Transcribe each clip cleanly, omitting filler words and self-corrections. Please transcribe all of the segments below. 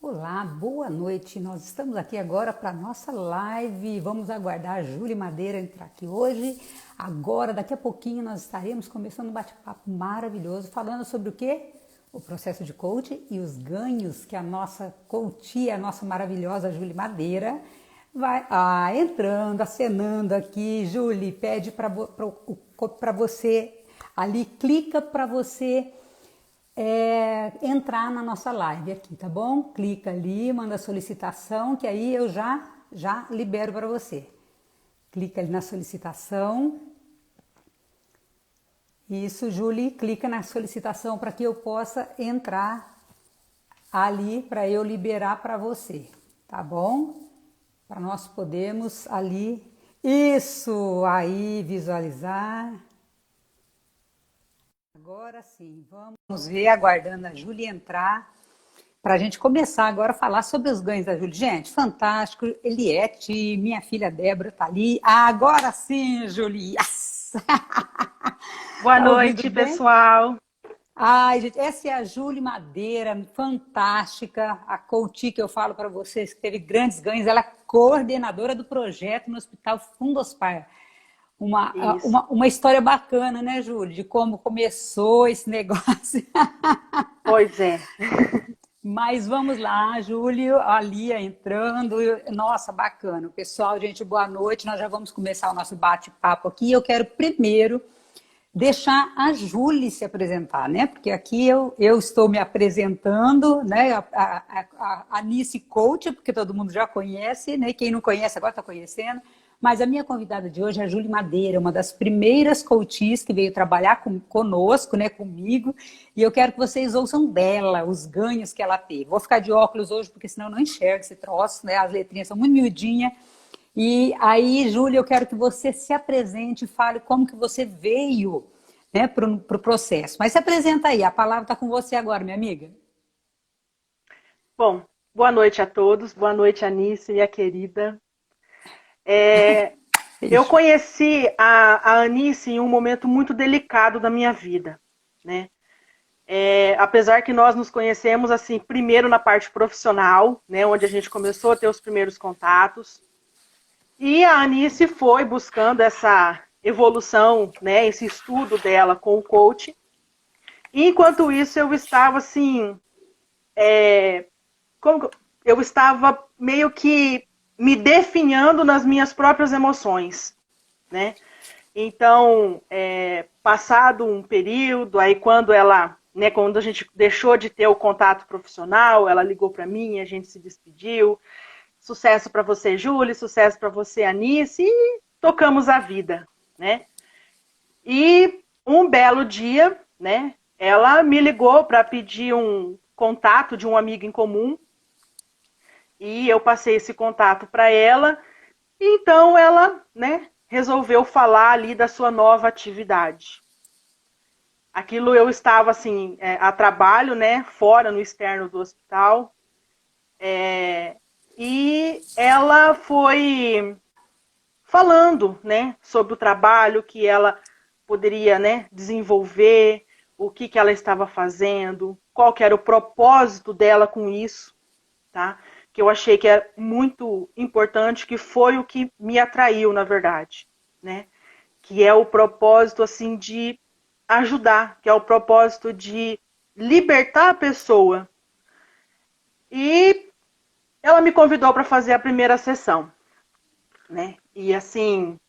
Olá, boa noite. Nós estamos aqui agora para a nossa live. Vamos aguardar a Júlia Madeira entrar aqui hoje. Agora, daqui a pouquinho, nós estaremos começando um bate-papo maravilhoso, falando sobre o quê? O processo de coach e os ganhos que a nossa coach, a nossa maravilhosa Júlia Madeira, vai entrando, acenando aqui. Júlia, pede para você, ali, clica para você entrar na nossa live aqui, tá bom? Clica ali, manda solicitação, que aí eu já libero para você. Clica ali na solicitação. Isso, Julie, clica na solicitação para que eu possa entrar ali, para eu liberar para você, tá bom? Para nós podermos ali, isso, aí, visualizar. Agora sim, vamos ver, aguardando a Júlia entrar, para a gente começar agora a falar sobre os ganhos da Júlia. Gente, fantástico, Eliette, minha filha Débora tá ali. Agora sim, Júlia! Yes! Boa Tá ouvindo noite, bem? pessoal. Ai, gente, essa é a Júlia Madeira, fantástica, a coach que eu falo para vocês, que teve grandes ganhos. Ela é coordenadora do projeto no Hospital Fundospar. Isso. Uma história bacana, né, Júlia, de como começou esse negócio. Pois é. Mas vamos lá, Júlio, a Lia entrando. Nossa, bacana. Pessoal, gente, boa noite. Nós já vamos começar o nosso bate-papo aqui. Eu quero primeiro deixar a Júlia se apresentar, né? Porque aqui eu estou me apresentando, né? A Nice Coach, porque todo mundo já conhece, né? Quem não conhece agora está conhecendo. Mas a minha convidada de hoje é a Júlia Madeira, uma das primeiras coaches que veio trabalhar conosco, né? Comigo. E eu quero que vocês ouçam dela, os ganhos que ela teve. Vou ficar de óculos hoje, porque senão eu não enxergo esse troço, né? As letrinhas são muito miudinhas. E aí, Júlia, eu quero que você se apresente e fale como que você veio, né, para o processo. Mas se apresenta aí, a palavra está com você agora, minha amiga. Bom, boa noite a todos. Boa noite, Anice, minha querida. É, eu Beijo. conheci a Anice em um momento muito delicado da minha vida, né? Apesar que nós nos conhecemos, assim, primeiro na parte profissional, né? Onde a gente começou a ter os primeiros contatos. E a Anice foi buscando essa evolução, né? Esse estudo dela com o coach. E enquanto isso, eu estava, assim, eu estava meio que me definhando nas minhas próprias emoções, né? Então, passado um período, aí quando ela, né, quando a gente deixou de ter o contato profissional, ela ligou para mim, a gente se despediu. Sucesso para você, Júlia, sucesso para você, Anice, e tocamos a vida, né? E um belo dia, né, ela me ligou para pedir um contato de um amigo em comum. E eu passei esse contato para ela, e então ela, né, resolveu falar ali da sua nova atividade. Aquilo eu estava assim, a trabalho, né, fora no externo do hospital, e ela foi falando, né, sobre o trabalho que ela poderia, né, desenvolver, o que ela estava fazendo, qual que era o propósito dela com isso, tá? Que eu achei que é muito importante, que foi o que me atraiu, na verdade, né? Que é o propósito, assim, de ajudar, que é o propósito de libertar a pessoa. E ela me convidou para fazer a primeira sessão, né? E, assim,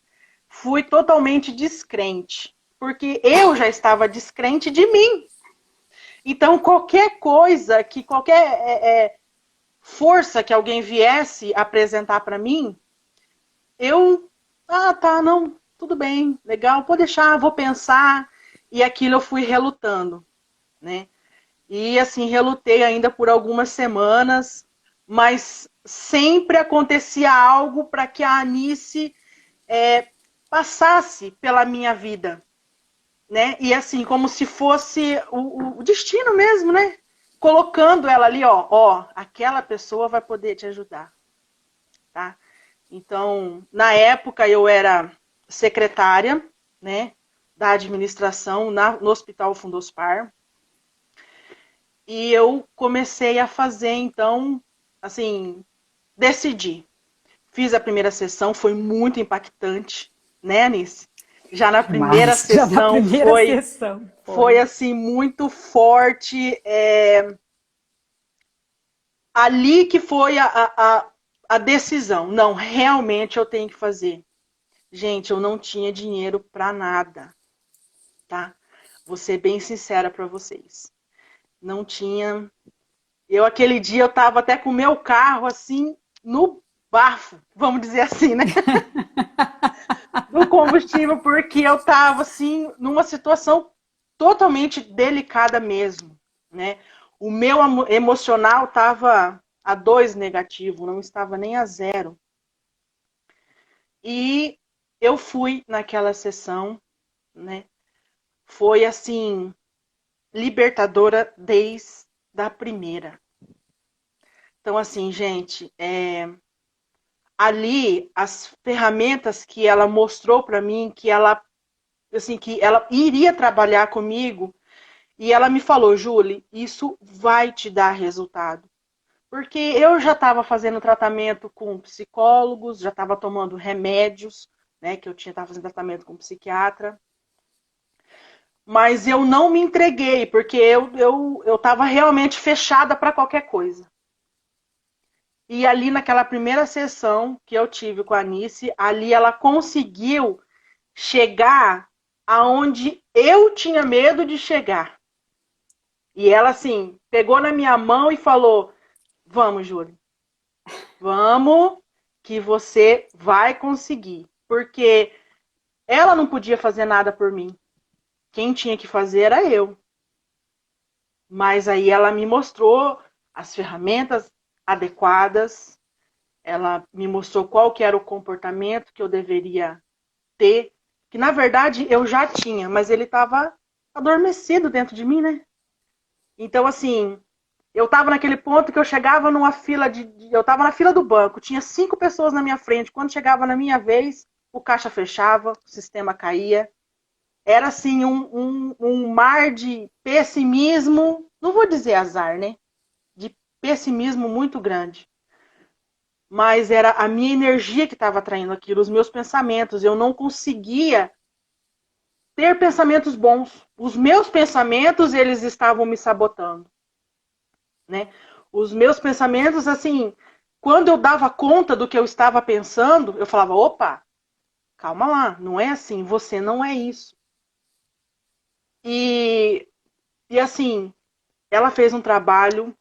fui totalmente descrente, porque eu já estava descrente de mim. Então, qualquer coisa, qualquer força que alguém viesse apresentar para mim, tá, não, tudo bem, legal, pode deixar, vou pensar. E aquilo eu fui relutando, né? E assim, relutei ainda por algumas semanas, mas sempre acontecia algo para que a Anice passasse pela minha vida, né? E assim, como se fosse o destino mesmo, né? Colocando ela ali, ó, aquela pessoa vai poder te ajudar, tá? Então, na época eu era secretária, né, da administração no Hospital Fundospar. E eu comecei a fazer, então, assim, decidi. Fiz a primeira sessão, foi muito impactante, né, Anice? Já na primeira Demais. Já na sessão primeira sessão foi foi. assim, muito forte. Ali que foi a decisão. Não, realmente eu tenho que fazer. Gente, eu não tinha dinheiro para nada, tá? Vou ser bem sincera para vocês. Não tinha. Aquele dia eu tava até com o meu carro assim no bafo, vamos dizer assim, né? Do combustível, porque eu tava assim numa situação totalmente delicada mesmo, né? O meu emocional estava a 2 negativo, não estava nem a 0. E eu fui naquela sessão, né? Foi assim, libertadora desde a primeira. Então, assim, gente, ali as ferramentas que ela mostrou para mim, que ela iria trabalhar comigo, e ela me falou, Julie, isso vai te dar resultado. Porque eu já estava fazendo tratamento com psicólogos, já estava tomando remédios, né? Que eu estava fazendo tratamento com psiquiatra. Mas eu não me entreguei, porque eu estava realmente fechada para qualquer coisa. E ali naquela primeira sessão que eu tive com a Anice, ali ela conseguiu chegar aonde eu tinha medo de chegar. E ela, assim, pegou na minha mão e falou, vamos, Júlia, vamos que você vai conseguir. Porque ela não podia fazer nada por mim. Quem tinha que fazer era eu. Mas aí ela me mostrou as ferramentas adequadas, ela me mostrou qual que era o comportamento que eu deveria ter, que na verdade eu já tinha, mas ele estava adormecido dentro de mim, né? Então, assim, eu estava naquele ponto que eu chegava numa fila eu estava na fila do banco, tinha 5 pessoas na minha frente, quando chegava na minha vez, o caixa fechava, o sistema caía, era assim um mar de pessimismo, não vou dizer azar, né? De pessimismo muito grande. Mas era a minha energia que estava atraindo aquilo, os meus pensamentos. Eu não conseguia ter pensamentos bons. Os meus pensamentos, eles estavam me sabotando, né? Os meus pensamentos, assim, quando eu dava conta do que eu estava pensando, eu falava, opa, calma lá, não é assim, você não é isso. E, e assim, ela fez um trabalho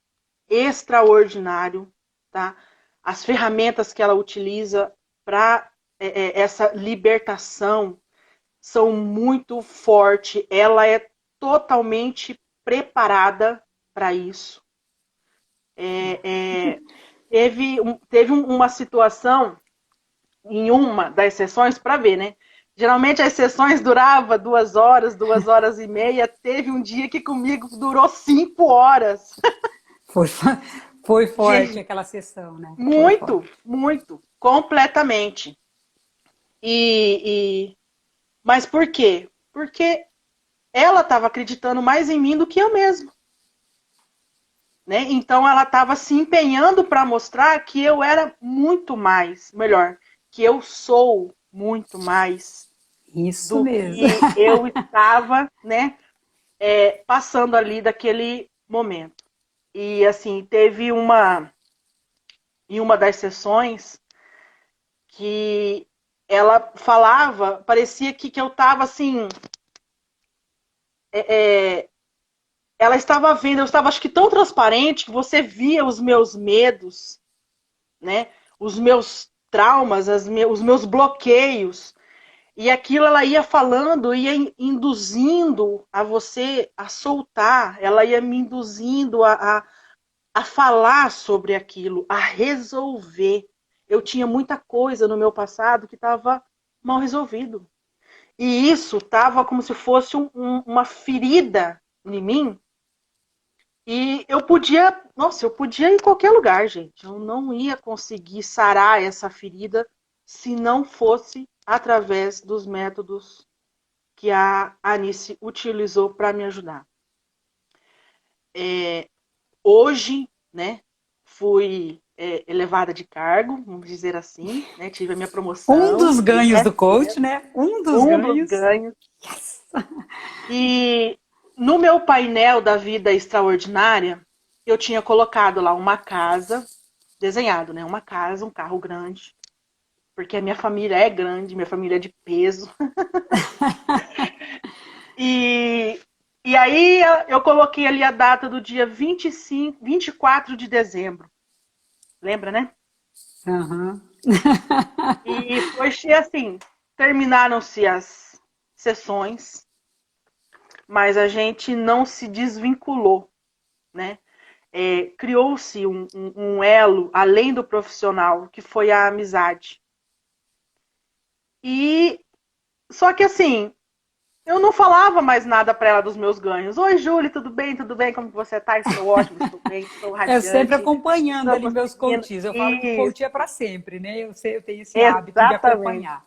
extraordinário, tá? As ferramentas que ela utiliza para essa libertação são muito fortes. Ela é totalmente preparada para isso. Teve uma situação em uma das sessões para ver, né? Geralmente as sessões duravam 2 horas e meia. Teve um dia que comigo durou 5 horas. Foi, foi forte De aquela sessão, né? Foi muito, forte. muito, completamente. Mas por quê? Porque ela estava acreditando mais em mim do que eu mesmo, né? Então ela estava se empenhando para mostrar que eu era muito mais, melhor, que eu sou muito mais Isso do mesmo. que eu estava, né, passando ali daquele momento. E assim, teve em uma das sessões que ela falava, parecia que eu estava assim, é, ela estava vendo, eu estava acho que tão transparente que você via os meus medos, né? Os meus traumas, os meus bloqueios. E aquilo ela ia falando, ia induzindo a você a soltar, ela ia me induzindo a falar sobre aquilo, a resolver. Eu tinha muita coisa no meu passado que estava mal resolvido. E isso estava como se fosse uma ferida em mim. E eu podia, nossa, eu podia ir em qualquer lugar, gente. Eu não ia conseguir sarar essa ferida se não fosse através dos métodos que a Anice utilizou para me ajudar. Hoje, né, fui elevada de cargo, vamos dizer assim, né? Tive a minha Um promoção. dos ganhos do coach, né? Um dos ganhos. Dos ganhos. Yes. E no meu painel da vida extraordinária, eu tinha colocado lá uma casa, desenhado, né? Uma casa, um carro grande, porque a minha família é grande, minha família é de peso. E aí eu coloquei ali a data do dia 24 de dezembro. Lembra, né? Uhum. E foi assim, terminaram-se as sessões, mas a gente não se desvinculou, né? Criou-se um elo além do profissional, que foi a amizade. E só que assim, eu não falava mais nada para ela dos meus ganhos. Oi, Júlia, tudo bem? Tudo bem? Como você tá? Estou ótima, estou bem, estou Eu sempre radiante. acompanhando ali meus Conseguindo. coaches. Eu falo que o Isso, coach é para sempre, né? Eu tenho esse hábito de exatamente. acompanhar.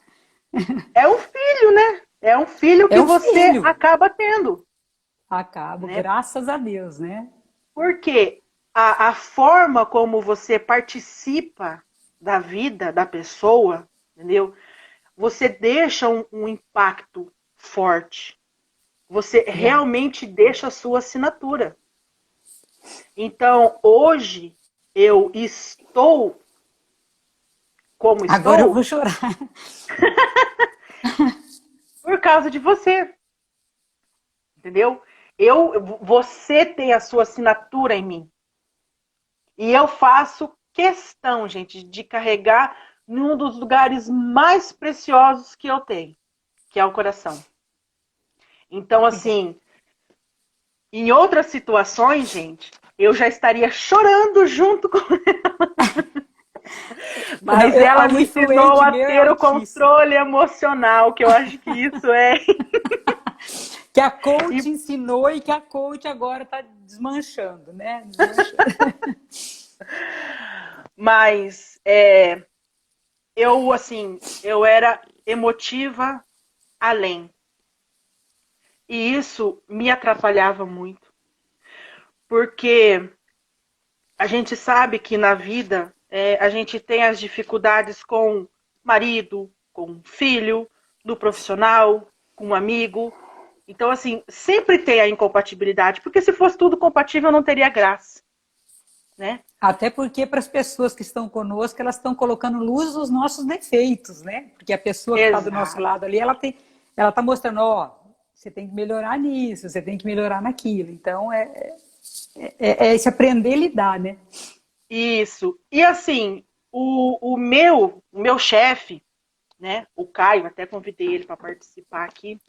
É um filho, né? É um filho É que um você filho. acaba tendo, Acabo, né? graças a Deus, né? Porque a forma como você participa da vida da pessoa, entendeu? Você deixa um impacto forte. Você realmente deixa a sua assinatura. Então, hoje, eu estou como Agora eu estou vou chorar. por causa de você, entendeu? Você tem a sua assinatura em mim. E eu faço questão, gente, de carregar num dos lugares mais preciosos que eu tenho, que é o coração. Então, assim, em outras situações, gente, eu já estaria chorando junto com ela. Mas ela O me ensinou influente a meu é ter o altíssimo. controle emocional, que eu acho que isso é. Que a coach E, ensinou e que a coach agora está desmanchando, né? Desmanchando. mas eu, assim, eu era emotiva além. E isso me atrapalhava muito. Porque a gente sabe que na vida a gente tem as dificuldades com marido, com filho, no profissional, com um amigo. Então, assim, sempre tem a incompatibilidade, porque se fosse tudo compatível, não teria graça, né? Até porque para as pessoas que estão conosco, elas estão colocando luz nos nossos defeitos, né? Porque a pessoa que está do nosso Exato. lado ali, ela está mostrando, ó, você tem que melhorar nisso, você tem que melhorar naquilo. Então, é esse aprender a lidar, né? Isso. E assim, o meu chefe, né? O Caio, até convidei ele para participar aqui.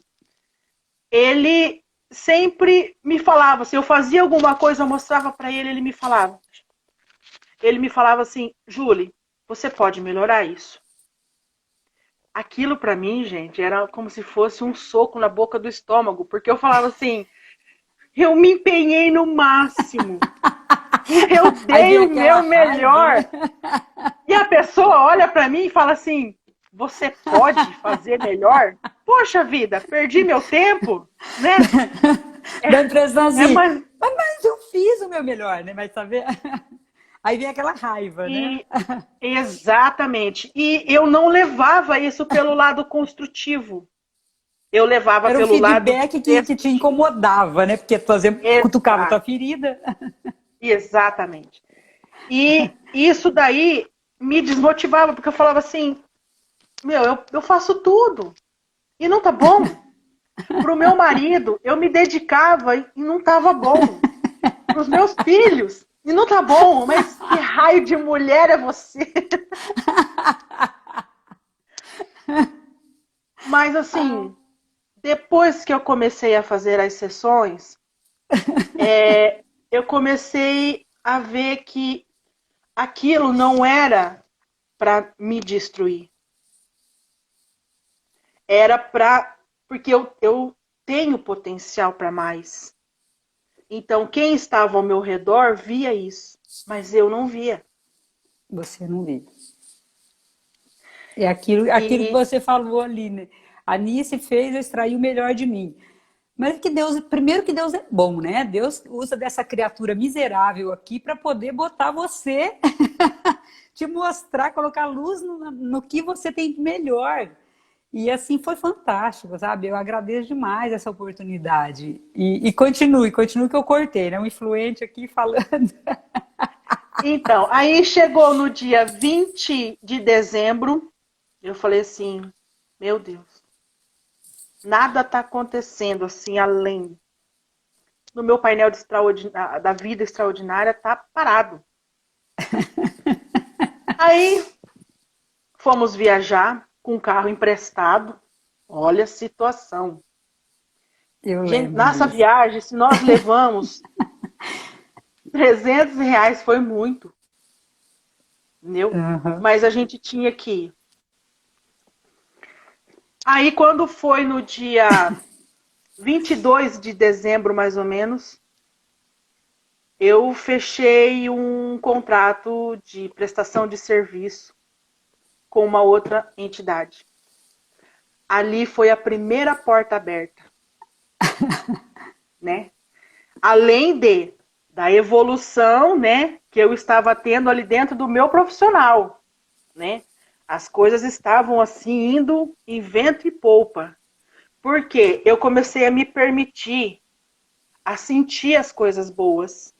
Ele sempre me falava, se eu fazia alguma coisa, eu mostrava para ele, ele me falava. Ele me falava assim, Julie, você pode melhorar isso. Aquilo para mim, gente, era como se fosse um soco na boca do estômago, porque eu falava assim, eu me empenhei no máximo. Eu Aí dei vem o aquela meu raiva, melhor. né? E a pessoa olha para mim e fala assim, você pode fazer melhor? Poxa vida, perdi meu tempo, né? Dá a impressão É assim, mais... mas eu fiz o meu melhor, né? Mas saber. Aí vem aquela raiva, né? E, exatamente. E eu não levava isso pelo lado construtivo. Eu levava Era um pelo lado feedback que te destrutivo. incomodava, né? Porque tu exemplo, cutucava tua Exato. ferida. Exatamente. E isso daí me desmotivava, porque eu falava assim, meu, eu faço tudo. E não tá bom. Pro meu marido, eu me dedicava e não tava bom. Pros meus filhos, e não tá bom. Mas que raio de mulher é você? Mas assim, depois que eu comecei a fazer as sessões, eu comecei a ver que aquilo não era para me destruir. Era para. Porque eu tenho potencial para mais. Então, quem estava ao meu redor via isso, mas eu não via. Você não vê. É aquilo que E você falou ali, né? A Nice fez eu extrair o melhor de mim. Mas que Deus, primeiro que Deus é bom, né? Deus usa dessa criatura miserável aqui para poder botar você te mostrar, colocar luz no que você tem de melhor. E assim foi fantástico, sabe? Eu agradeço demais essa oportunidade. E continue que eu cortei, né? Um influente aqui falando. Então, aí chegou no dia 20 de dezembro, eu falei assim, meu Deus, nada está acontecendo assim além. No meu painel da vida extraordinária tá parado. Aí fomos viajar com um carro emprestado. Olha a situação. Eu Gente, lembro nossa disso. viagem, se nós levamos R$ 300, foi muito. Entendeu? Uhum. Mas a gente tinha que ir. Aí quando foi no dia 22 de dezembro, mais ou menos, eu fechei um contrato de prestação de serviço com uma outra entidade. Ali foi a primeira porta aberta, né? Além da evolução, né, que eu estava tendo ali dentro do meu profissional, né? As coisas estavam assim indo em vento e polpa. Porque eu comecei a me permitir a sentir as coisas boas.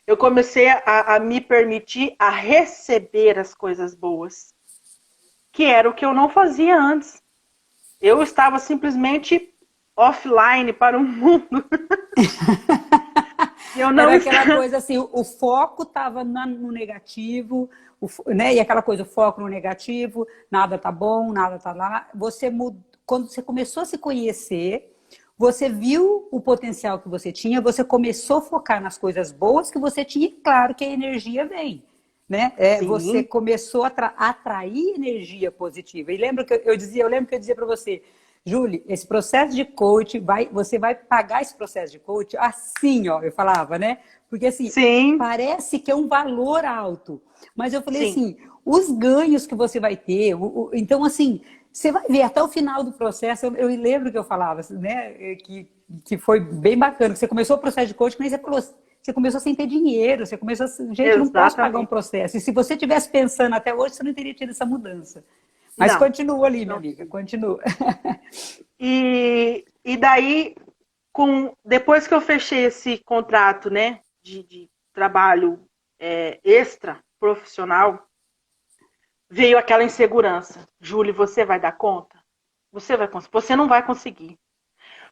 Eu comecei a me permitir a receber as coisas boas, que era o que eu não fazia antes. Eu estava simplesmente offline para o mundo. Eu não Era aquela estava... coisa assim, o foco estava no negativo, né? E aquela coisa, o foco no negativo, nada tá bom, nada tá lá. Quando você começou a se conhecer, você viu o potencial que você tinha, você começou a focar nas coisas boas que você tinha, e claro que a energia vem. Né? Você Sim, começou a atrair energia positiva. E eu lembro que eu dizia para você, Júlia, esse processo de coach, você vai pagar esse processo de coach assim, ó, eu falava, né? Porque assim, sim, parece que é um valor alto. Mas eu falei sim. assim, os ganhos que você vai ter, então assim, você vai ver até o final do processo, eu lembro que eu falava, né? Que foi bem bacana, que você começou o processo de coach, mas você falou, você começou sem ter dinheiro, você começou assim, gente, não posso pagar um Exatamente. processo. E se você tivesse pensando até hoje, você não teria tido essa mudança. Mas Não, continua ali, minha não amiga, tive. continua. E daí, depois que eu fechei esse contrato, né, de trabalho extra profissional, veio aquela insegurança. Júlio, você vai dar conta? Você não vai conseguir.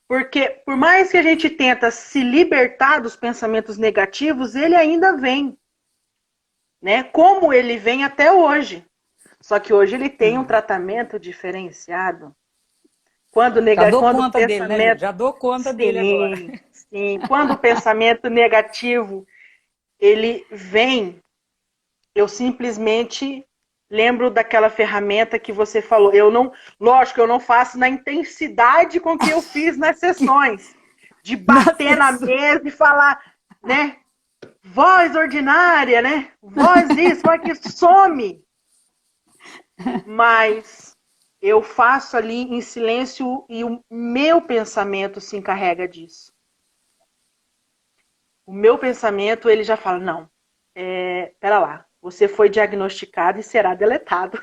Porque por mais que a gente tenta se libertar dos pensamentos negativos, ele ainda vem, né? Como ele vem até hoje. Só que hoje ele tem um tratamento diferenciado. Já dou Quando o conta dele, né, Júlio? pensamento, Já dou conta dele agora. sim, sim, quando o pensamento negativo ele vem, eu simplesmente lembro daquela ferramenta que você falou. Eu não, lógico, eu não faço na intensidade com que eu fiz nas sessões, de bater na Nossa, mesa e falar, né? Voz ordinária, né? Voz isso, voz que some. Mas eu faço ali em silêncio e o meu pensamento se encarrega disso. O meu pensamento, ele já fala, não, pera lá, você foi diagnosticado e será deletado.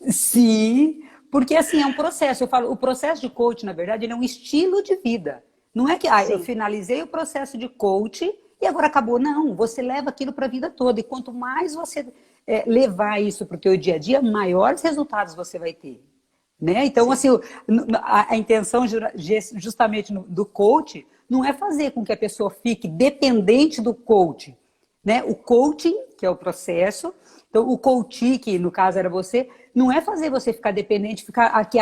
sim, porque assim é um processo. Eu falo, o processo de coach, na verdade, ele é um estilo de vida. Não é que eu Sim, finalizei o processo de coach e agora acabou. Não, você leva aquilo para a vida toda. E quanto mais você levar isso para o teu dia a dia, maiores resultados você vai ter. Né? Então, sim. assim, a intenção justamente do coach não é fazer com que a pessoa fique dependente do coach. Né? O coaching, que é o processo, então o coaching, que no caso era você, não é fazer você ficar dependente, ficar aqui,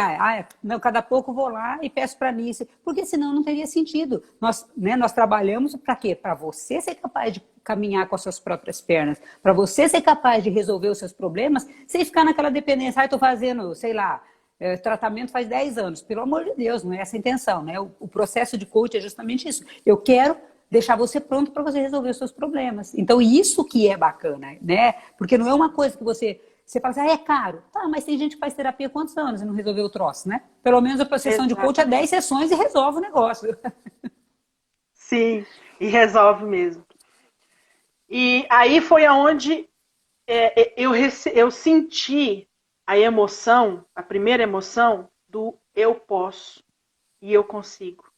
não, cada pouco vou lá e peço para mim, porque senão não teria sentido. Nós trabalhamos para quê? Para você ser capaz de caminhar com as suas próprias pernas, para você ser capaz de resolver os seus problemas, sem ficar naquela dependência, estou fazendo, sei lá, tratamento faz 10 anos. Pelo amor de Deus, não é essa a intenção, né? O processo de coach é justamente isso. Eu quero deixar você pronto para você resolver os seus problemas. Então, isso que é bacana, né? Porque não é uma coisa que você fala assim, é caro. Tá, mas tem gente que faz terapia há quantos anos e não resolveu o troço, né? Pelo menos a sessão de coach é 10 Exatamente. sessões e resolve o negócio. Sim, e resolve mesmo. E aí foi aonde eu senti a emoção, a primeira emoção do eu posso e eu consigo.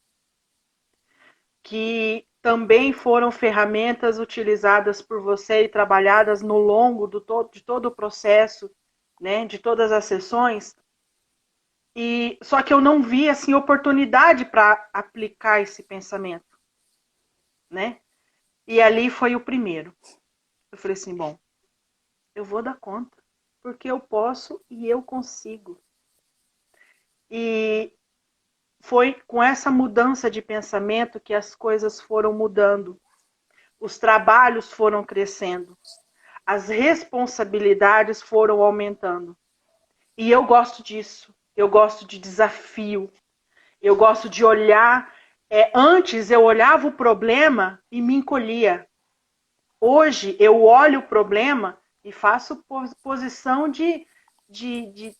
Que também foram ferramentas utilizadas por você e trabalhadas no longo de todo o processo, né, de todas as sessões. E só que eu não vi assim oportunidade para aplicar esse pensamento, né? E ali foi o primeiro. Eu falei assim, bom, eu vou dar conta, porque eu posso e eu consigo. E foi com essa mudança de pensamento que as coisas foram mudando. Os trabalhos foram crescendo. As responsabilidades foram aumentando. E eu gosto disso. Eu gosto de desafio. Eu gosto de olhar. Antes eu olhava o problema e me encolhia. Hoje eu olho o problema e faço posição de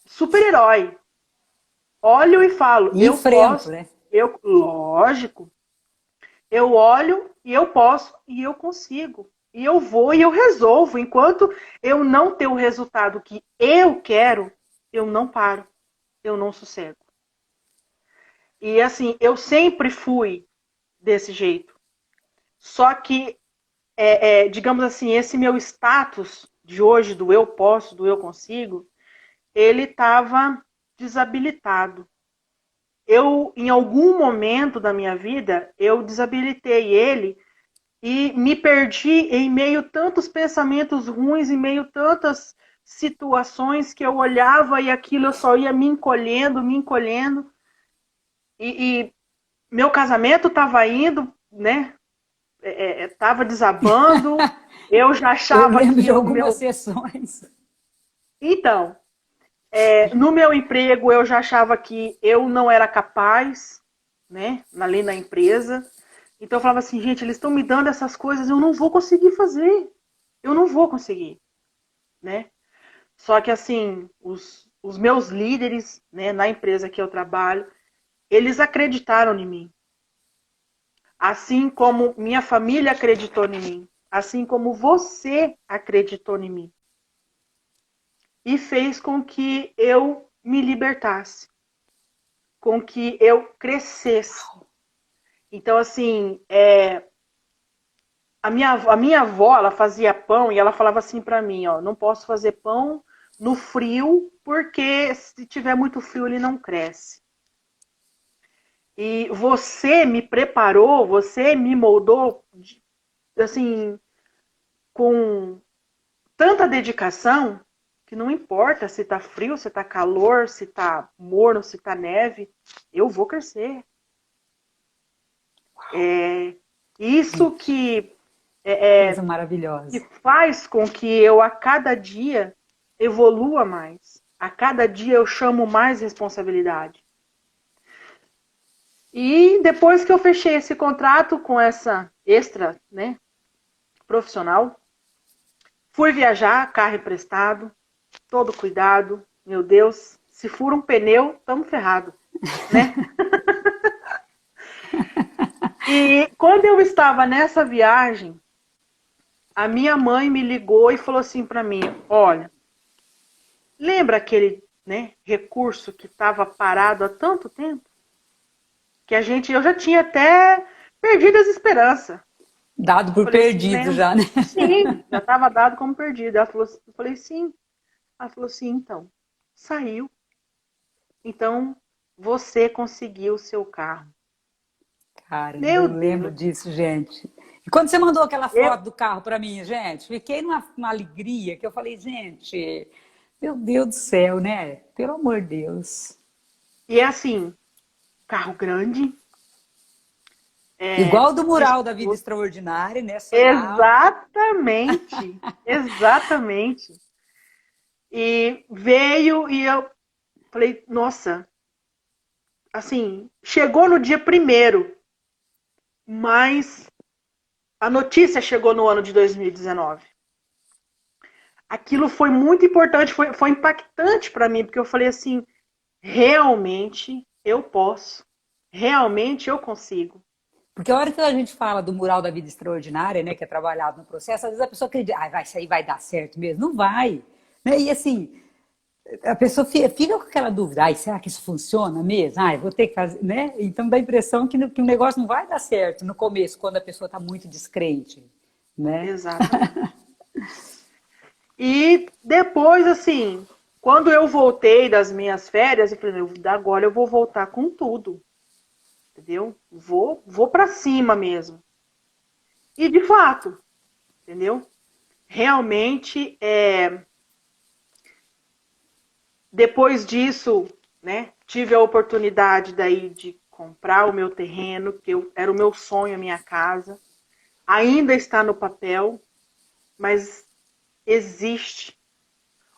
super-herói. Olho e falo, E eu enfrento, posso, né? lógico, eu olho e eu posso e eu consigo. E eu vou e eu resolvo. Enquanto eu não ter o resultado que eu quero, eu não paro, eu não sossego. E assim, eu sempre fui desse jeito. Só que, digamos assim, esse meu status de hoje, do eu posso, do eu consigo, ele estava desabilitado. Em algum momento da minha vida, eu desabilitei ele e me perdi em meio a tantos pensamentos ruins, em meio a tantas situações que eu olhava e aquilo eu só ia me encolhendo, me encolhendo. E meu casamento estava indo, né? Estava desabando. Eu já Eu achava lembro que de o algumas meu. sessões. Então, no meu emprego, eu já achava que eu não era capaz, né? Ali na empresa. Então eu falava assim, gente, eles estão me dando essas coisas, eu não vou conseguir fazer. Eu não vou conseguir, né? Só que assim, os meus líderes, né, na empresa que eu trabalho, eles acreditaram em mim. Assim como minha família acreditou em mim. Assim como você acreditou em mim. E fez com que eu me libertasse. Com que eu crescesse. Então, assim, a minha avó, ela fazia pão e ela falava assim para mim, ó, não posso fazer pão no frio, porque se tiver muito frio ele não cresce. E você me preparou, você me moldou, assim, com tanta dedicação, que não importa se tá frio, se tá calor, se tá morno, se tá neve, eu vou crescer. Isso Coisa que maravilhosa. faz com que eu a cada dia evolua mais. A cada dia eu chamo mais responsabilidade. E depois que eu fechei esse contrato com essa extra, né, profissional, fui viajar, carro emprestado, todo cuidado. Meu Deus, se fura um pneu, estamos ferrados, né? E quando eu estava nessa viagem, a minha mãe me ligou e falou assim para mim, olha, lembra aquele, né, recurso que estava parado há tanto tempo? Que eu já tinha até perdido as esperanças. Dado Eu por falei assim, perdido lembro. já, né? Sim, já estava dado como perdido. Eu falei, sim. Ela falou assim, então, saiu. Então, você conseguiu o seu carro. Caramba, Meu eu lembro Deus. disso, gente. E quando você mandou aquela Eu, foto do carro para mim, gente, fiquei numa alegria que eu falei, gente, meu Deus do céu, né? Pelo amor de Deus. e é assim, carro grande, Igual do mural da vida esposo. extraordinária, né? Sonhava. Exatamente. Exatamente. E veio e eu falei, nossa, assim, chegou no dia primeiro, mas a notícia chegou no ano de 2019. Aquilo foi muito importante, foi impactante para mim, porque eu falei assim, realmente eu posso, realmente eu consigo. Porque a hora que a gente fala do mural da vida extraordinária, né, que é trabalhado no processo, às vezes a pessoa acredita, isso aí vai dar certo mesmo. Não vai. Né? E assim, a pessoa fica com aquela dúvida, será que isso funciona mesmo? Eu vou ter que fazer, né? Então dá a impressão que o negócio não vai dar certo no começo, quando a pessoa está muito descrente, né? Exatamente. E depois, assim, quando eu voltei das minhas férias, eu falei, agora eu vou voltar com tudo. Entendeu? Vou para cima mesmo. E de fato, entendeu? Realmente, depois disso, né, tive a oportunidade daí de comprar o meu terreno, que era o meu sonho, a minha casa. Ainda está no papel, mas existe.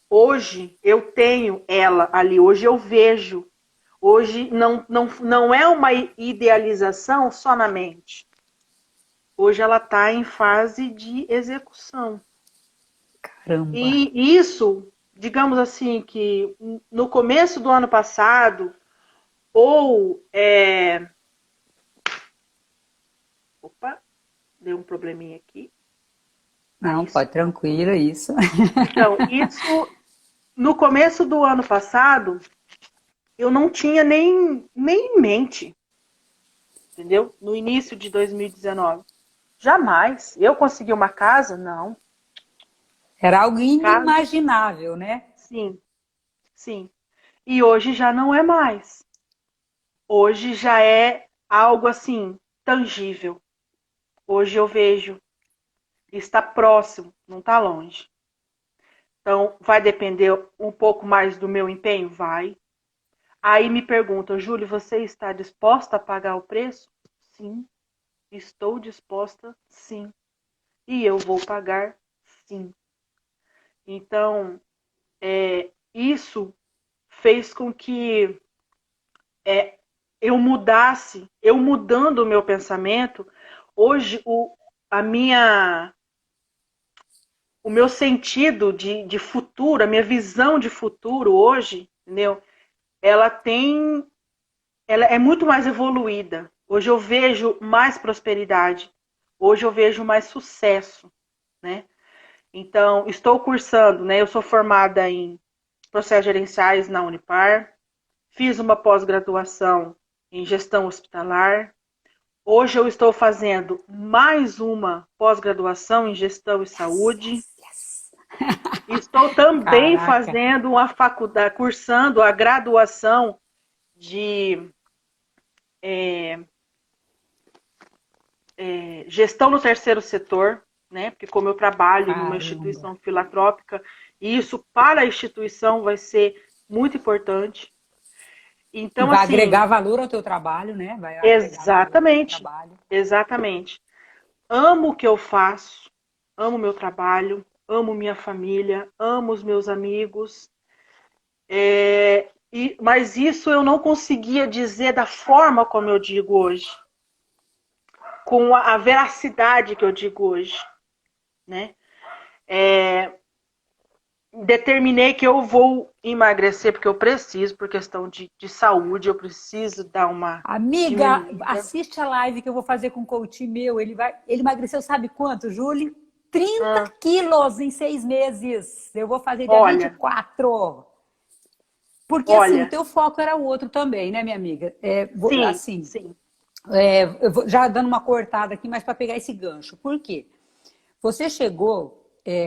Hoje eu tenho ela ali, hoje eu vejo. Hoje não é uma idealização só na mente. Hoje ela está em fase de execução. Caramba! E isso, digamos assim, que no começo do ano passado, ou... Opa, deu um probleminha aqui. Não, Isso. pode, tranquilo, isso. Então, isso, no começo do ano passado, eu não tinha nem em mente, entendeu? No início de 2019. Jamais. Eu consegui uma casa? Não. Era algo Casa? inimaginável, né? Sim, sim. E hoje já não é mais. Hoje já é algo assim, tangível. Hoje eu vejo, está próximo, não está longe. Então, vai depender um pouco mais do meu empenho? Vai. Aí me perguntam, Júlio, você está disposta a pagar o preço? Sim. Estou disposta, sim. E eu vou pagar, sim. Então, isso fez com que eu mudasse, eu mudando o meu pensamento, hoje a minha, o meu sentido de futuro, a minha visão de futuro hoje, entendeu? Ela é muito mais evoluída. Hoje eu vejo mais prosperidade. Hoje eu vejo mais sucesso, né? Então, estou cursando, né? Eu sou formada em processos gerenciais na Unipar, fiz uma pós-graduação em gestão hospitalar. Hoje eu estou fazendo mais uma pós-graduação em gestão e saúde. Yes. Estou também Caraca! fazendo uma faculdade, cursando a graduação de gestão no terceiro setor, né? Porque como eu trabalho numa Caramba! instituição filantrópica, isso para a instituição vai ser muito importante. E Então, vai assim, agregar valor ao teu trabalho, né? Vai agregar valor ao teu exatamente, trabalho. exatamente. Amo o que eu faço, amo meu trabalho, amo minha família, amo os meus amigos. Mas isso eu não conseguia dizer da forma como eu digo hoje, com a veracidade que eu digo hoje, né? Determinei que eu vou emagrecer porque eu preciso, por questão de saúde, eu preciso dar uma Amiga, diminuída. assiste a live que eu vou fazer com o coach meu. Ele emagreceu, sabe quanto, Júlio? 30 Ah, quilos em 6 meses. Eu vou fazer dia olha, 24. Porque assim, o olha, teu foco era outro também, né, minha amiga? sim, Assim, sim, eu vou já dando uma cortada aqui, mas para pegar esse gancho. Por quê? Você chegou,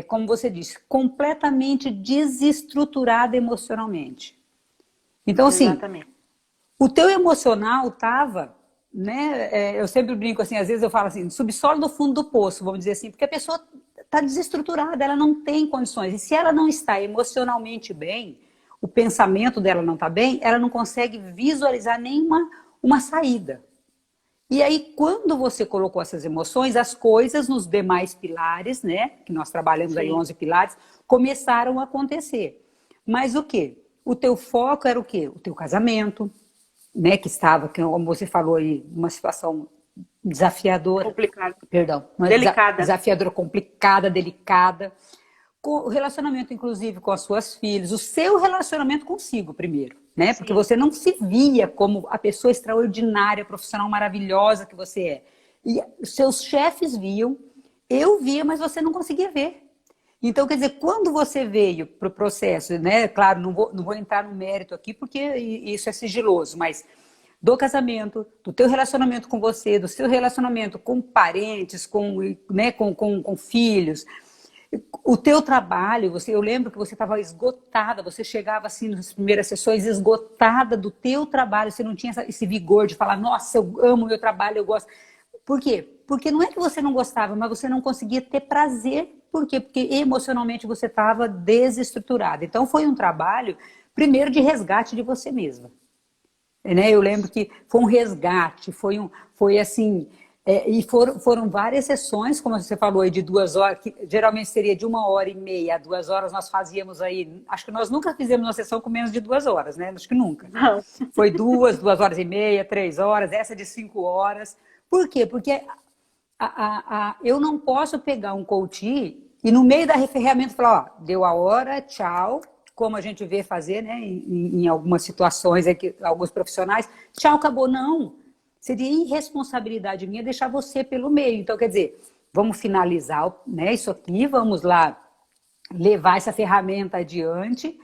como você disse, completamente desestruturada emocionalmente. Então, assim, exatamente. o teu emocional estava, né? Eu sempre brinco assim, às vezes eu falo assim, subsolo do fundo do poço, vamos dizer assim, porque a pessoa está desestruturada, ela não tem condições. E se ela não está emocionalmente bem, o pensamento dela não está bem, ela não consegue visualizar nenhuma uma saída. E aí, quando você colocou essas emoções, as coisas nos demais pilares, né? Que nós trabalhamos aí Sim, 11 pilares, começaram a acontecer. Mas o quê? O teu foco era o quê? O teu casamento, né, que estava, como você falou aí, uma situação desafiadora, complicado. perdão, uma Delicada. desafiadora, complicada, delicada, com o relacionamento, inclusive, com as suas filhas, o seu relacionamento consigo primeiro, né? Porque Sim, você não se via como a pessoa extraordinária, profissional maravilhosa que você é. E seus chefes viam, eu via, mas você não conseguia ver. Então, quer dizer, quando você veio para o processo, né? Claro, não vou entrar no mérito aqui, porque isso é sigiloso, mas do casamento, do teu relacionamento com você, do seu relacionamento com parentes, né, com filhos, o teu trabalho, eu lembro que você estava esgotada, você chegava assim nas primeiras sessões esgotada do teu trabalho, você não tinha esse vigor de falar, nossa, eu amo o meu trabalho, eu gosto. Por quê? Porque não é que você não gostava, mas você não conseguia ter prazer. Por quê? Porque emocionalmente você estava desestruturada. Então foi um trabalho, primeiro, de resgate de você mesma. Né? Eu lembro que foi um resgate, foi assim, e foram várias sessões, como você falou aí, de 2 horas, que geralmente seria de 1h30 a 2 horas, nós fazíamos aí, acho que nós nunca fizemos uma sessão com menos de 2 horas, né? Acho que nunca. Não. Foi 2h30, 3 horas, essa de 5 horas. Por quê? Porque eu não posso pegar um coach e no meio da ferramenta falar, ó, deu a hora, tchau, como a gente vê fazer, né, em algumas situações, aqui, alguns profissionais, tchau, acabou. Não. Seria irresponsabilidade minha deixar você pelo meio. Então, quer dizer, vamos finalizar, né, isso aqui, vamos lá levar essa ferramenta adiante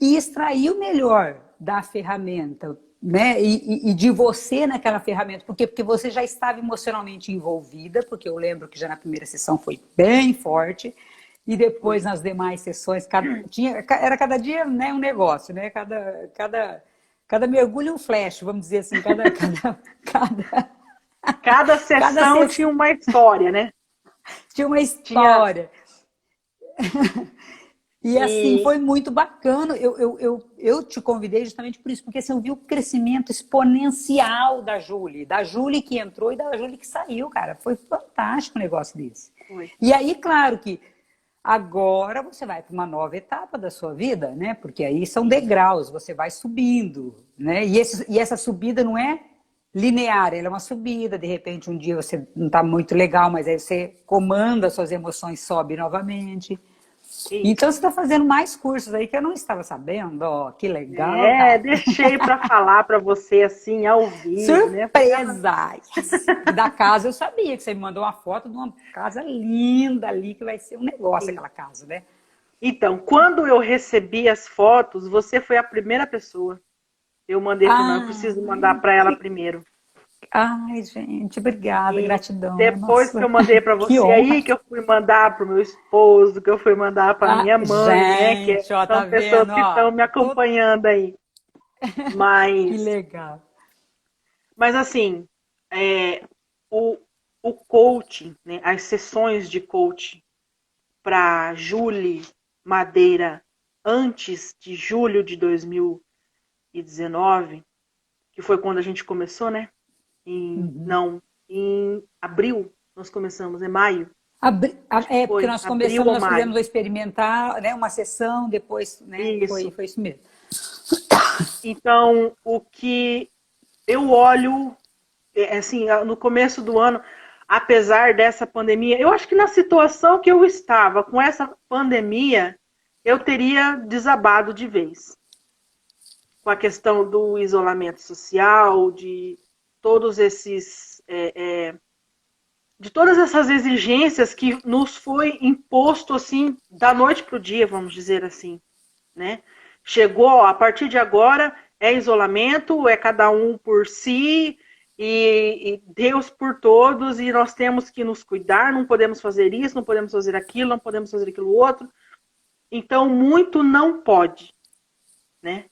e extrair o melhor da ferramenta, né? E de você naquela ferramenta. Por quê? Porque você já estava emocionalmente envolvida, porque eu lembro que já na primeira sessão foi bem forte, e depois nas demais sessões, era cada dia, né, um negócio, né? Cada mergulho um flash, vamos dizer assim, Cada sessão tinha uma história, né? Tinha uma história. E assim, foi muito bacana. Eu te convidei justamente por isso, porque assim, eu vi o crescimento exponencial da Júlia que entrou e da Júlia que saiu, cara. Foi fantástico um negócio desse. Foi. E aí, claro que agora você vai para uma nova etapa da sua vida, né? Porque aí são degraus, você vai subindo, né? E essa subida não é linear, ela é uma subida. De repente, um dia você não está muito legal, mas aí você comanda suas emoções, sobe novamente. Então você está fazendo mais cursos aí que eu não estava sabendo, ó, que legal. Cara. Deixei para falar para você assim ao vivo, surpresa! Né? Da casa eu sabia que você me mandou uma foto de uma casa linda ali, que vai ser um negócio aquela casa, né? Então, quando eu recebi as fotos, você foi a primeira pessoa. Eu mandei para eu preciso mandar para ela primeiro. Ai, gente, obrigada, gratidão. Depois que eu mandei para você aí, que eu fui mandar para o meu esposo, que eu fui mandar para minha mãe, gente, né? Que ó, são pessoas que estão me acompanhando aí. Mas, que legal. Mas assim, o coaching, né? As sessões de coaching para Julie Madeira antes de julho de 2019, que foi quando a gente começou, né? Em abril nós começamos, maio. Porque nós começamos, nós fizemos experimentar, né, uma sessão, depois, né, isso. Foi isso mesmo. Então, o que eu olho, assim, no começo do ano, apesar dessa pandemia, eu acho que na situação que eu estava com essa pandemia, eu teria desabado de vez. Com a questão do isolamento social, de todos esses... de todas essas exigências que nos foi imposto, assim, da noite para o dia, vamos dizer assim, né? Chegou, a partir de agora, é isolamento, é cada um por si, e Deus por todos, e nós temos que nos cuidar, não podemos fazer isso, não podemos fazer aquilo, não podemos fazer aquilo outro. Então, muito não pode, né?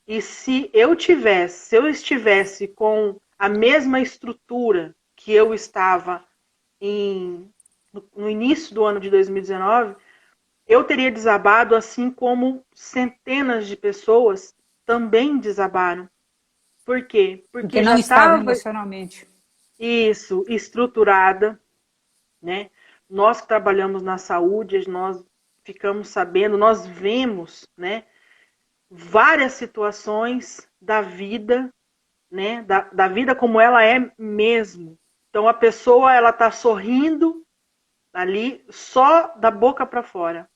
E se eu estivesse com a mesma estrutura que eu estava no início do ano de 2019, eu teria desabado, assim como centenas de pessoas também desabaram. Por quê? Porque não estava emocionalmente. Isso, estruturada, né? Nós que trabalhamos na saúde, nós ficamos sabendo, nós vemos, né, várias situações da vida, né, da vida como ela é mesmo. Então a pessoa, ela tá sorrindo ali só da boca para fora,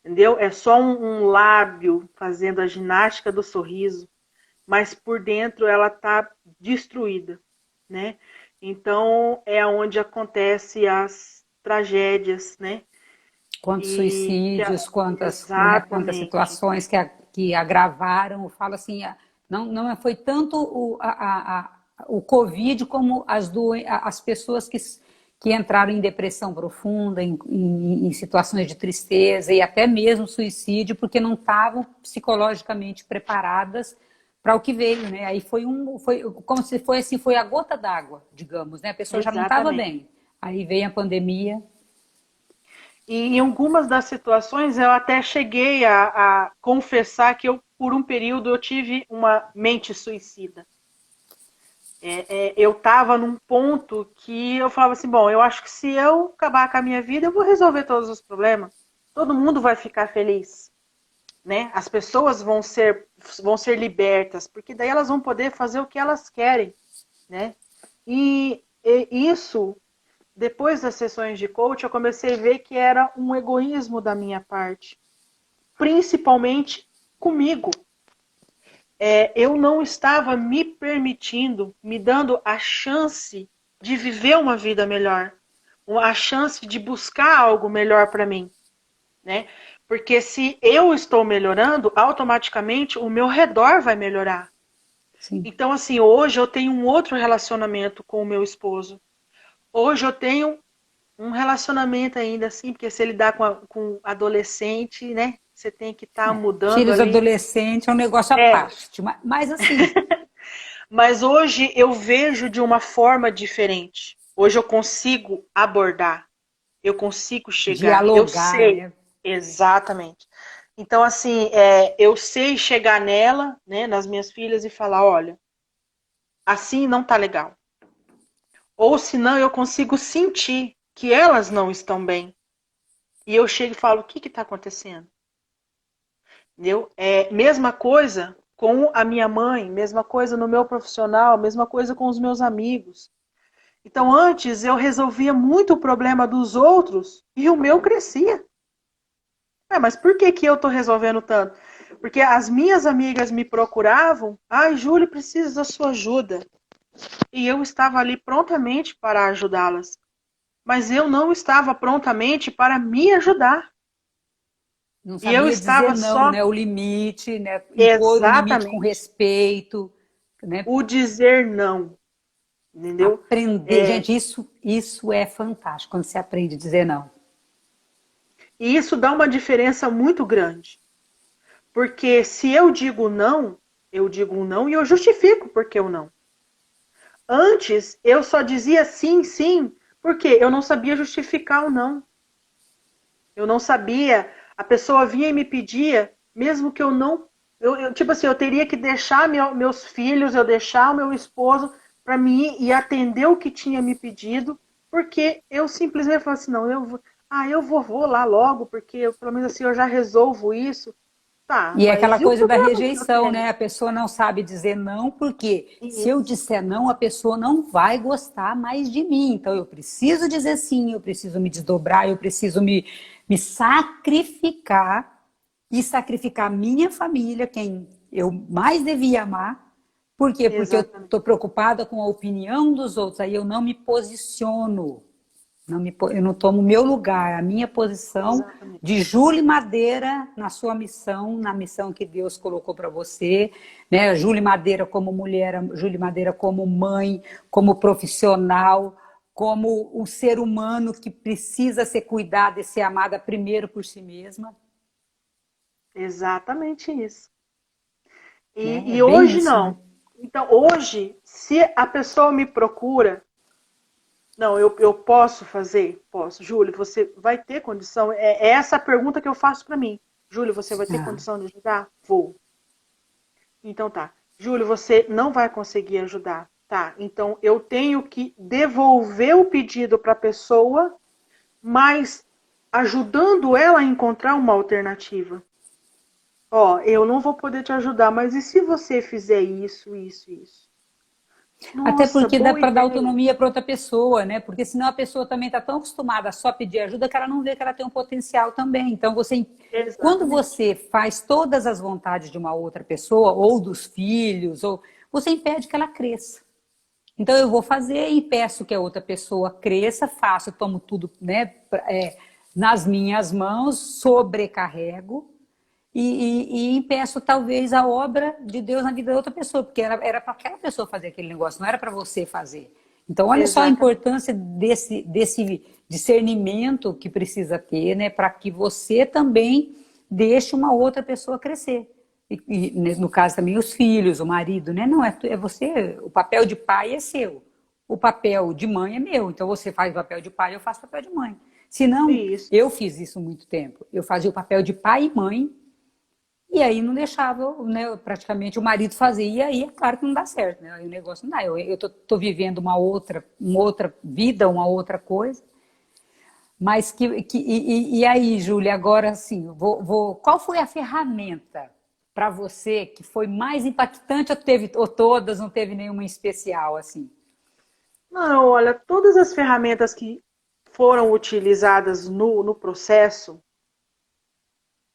entendeu? É só um lábio fazendo a ginástica do sorriso, mas por dentro ela tá destruída, né? Então, é onde acontecem as tragédias, né? Quantos suicídios, quantas Exatamente. situações que agravaram. Eu falo assim, não foi tanto o Covid como as pessoas que entraram em depressão profunda, em situações de tristeza e até mesmo suicídio, porque não estavam psicologicamente preparadas para o que veio, né? Aí foi como se foi assim, foi a gota d'água, digamos, né? A pessoa já não estava Exatamente. bem. Aí veio a pandemia. E em algumas das situações eu até cheguei a confessar que eu, por um período, eu tive uma mente suicida. Eu estava num ponto que eu falava assim, bom, eu acho que se eu acabar com a minha vida, eu vou resolver todos os problemas. Todo mundo vai ficar feliz, né? As pessoas vão ser libertas, porque daí elas vão poder fazer o que elas querem, né? E isso, depois das sessões de coach, eu comecei a ver que era um egoísmo da minha parte, principalmente comigo. Eu não estava me permitindo, me dando a chance de viver uma vida melhor, a chance de buscar algo melhor para mim, né? Porque se eu estou melhorando, automaticamente o meu redor vai melhorar. Sim. Então, assim, hoje eu tenho um outro relacionamento com o meu esposo. Hoje eu tenho um relacionamento ainda assim, porque se ele dá com adolescente, né? Você tem que estar mudando Filhos ali. adolescentes é um negócio à É, parte. Mas assim, mas hoje eu vejo de uma forma diferente. Hoje eu consigo abordar, eu consigo chegar, eu dialogar, sei né? exatamente. Então, assim, eu sei chegar nela, né, nas minhas filhas e falar, olha, assim não tá legal. Ou senão eu consigo sentir que elas não estão bem. E eu chego e falo, o que está acontecendo? Entendeu? Mesma coisa com a minha mãe, mesma coisa no meu profissional, mesma coisa com os meus amigos. Então, antes eu resolvia muito o problema dos outros e o meu crescia. Mas por que, que eu estou resolvendo tanto? Porque as minhas amigas me procuravam, ai, Júlia, preciso da sua ajuda. E eu estava ali prontamente para ajudá-las. Mas eu não estava prontamente para me ajudar. Não E eu sabia dizer estava não, só né? O limite, né? Impor o limite com exatamente respeito, né? o dizer não, entendeu? Aprender, gente, isso é fantástico quando você aprende a dizer não. E isso dá uma diferença muito grande. Porque se eu digo um não e eu justifico porque eu não. Antes, eu só dizia sim, sim, porque eu não sabia justificar o não. Eu não sabia. A pessoa vinha e me pedia, mesmo que eu não. Tipo assim, eu teria que deixar meus filhos, eu deixar o meu esposo para mim ir e atender o que tinha me pedido, porque eu simplesmente falei assim: não, vou lá logo, porque pelo menos assim eu já resolvo isso. Tá, E é aquela mas e o coisa da problema que eu rejeição, né? tenho? A pessoa não sabe dizer não, porque se eu Isso, disser não, a pessoa não vai gostar mais de mim. Então eu preciso dizer sim, eu preciso me desdobrar, eu preciso me sacrificar e sacrificar a minha família, quem eu mais devia amar. Por quê? Porque eu exatamente. estou preocupada com a opinião dos outros, aí eu não me posiciono. Eu não tomo o meu lugar, a minha posição Exatamente. de Júlia Madeira na sua missão, na missão que Deus colocou para você, né? Júlia Madeira como mulher, Júlia Madeira como mãe, como profissional, como um ser humano que precisa ser cuidada e ser amada primeiro por si mesma, Exatamente isso. né? É E bem hoje isso, né? não. Então, hoje, se a pessoa me procura, não, eu posso fazer? Posso. Júlio, você vai ter condição? É essa a pergunta que eu faço para mim. Júlio, você vai ter Ah. condição de ajudar? Vou. Então tá. Júlio, você não vai conseguir ajudar. Tá. Então eu tenho que devolver o pedido para a pessoa, mas ajudando ela a encontrar uma alternativa. Ó, eu não vou poder te ajudar, mas e se você fizer isso, isso, isso? Até Nossa, porque dá boa para dar ideia. autonomia para outra pessoa, né? Porque senão a pessoa também está tão acostumada a só pedir ajuda que ela não vê que ela tem um potencial também. Então quando Exatamente. você faz todas as vontades de uma outra pessoa ou dos filhos, ou você impede que ela cresça. Então eu vou fazer e peço que a outra pessoa cresça, faço, tomo tudo, né, nas minhas mãos, sobrecarrego e peço talvez a obra de Deus na vida da outra pessoa, porque era para aquela pessoa fazer aquele negócio, não era para você fazer. Então olha só a Exatamente. importância desse discernimento que precisa ter, né, para que você também deixe uma outra pessoa crescer. E no caso também os filhos, o marido, né? Não, é você, o papel de pai é seu, o papel de mãe é meu. Então você faz o papel de pai, eu faço o papel de mãe. Se não, Isso. eu fiz isso muito tempo. Eu fazia o papel de pai e mãe, e aí não deixava, né, praticamente o marido fazer. E aí é claro que não dá certo, né? Aí o negócio não dá. Eu tô vivendo uma outra vida, uma outra coisa. Mas e aí, Júlia, agora assim, qual foi a ferramenta para você que foi mais impactante ou todas, não teve nenhuma em especial assim? Não, olha, todas as ferramentas que foram utilizadas no processo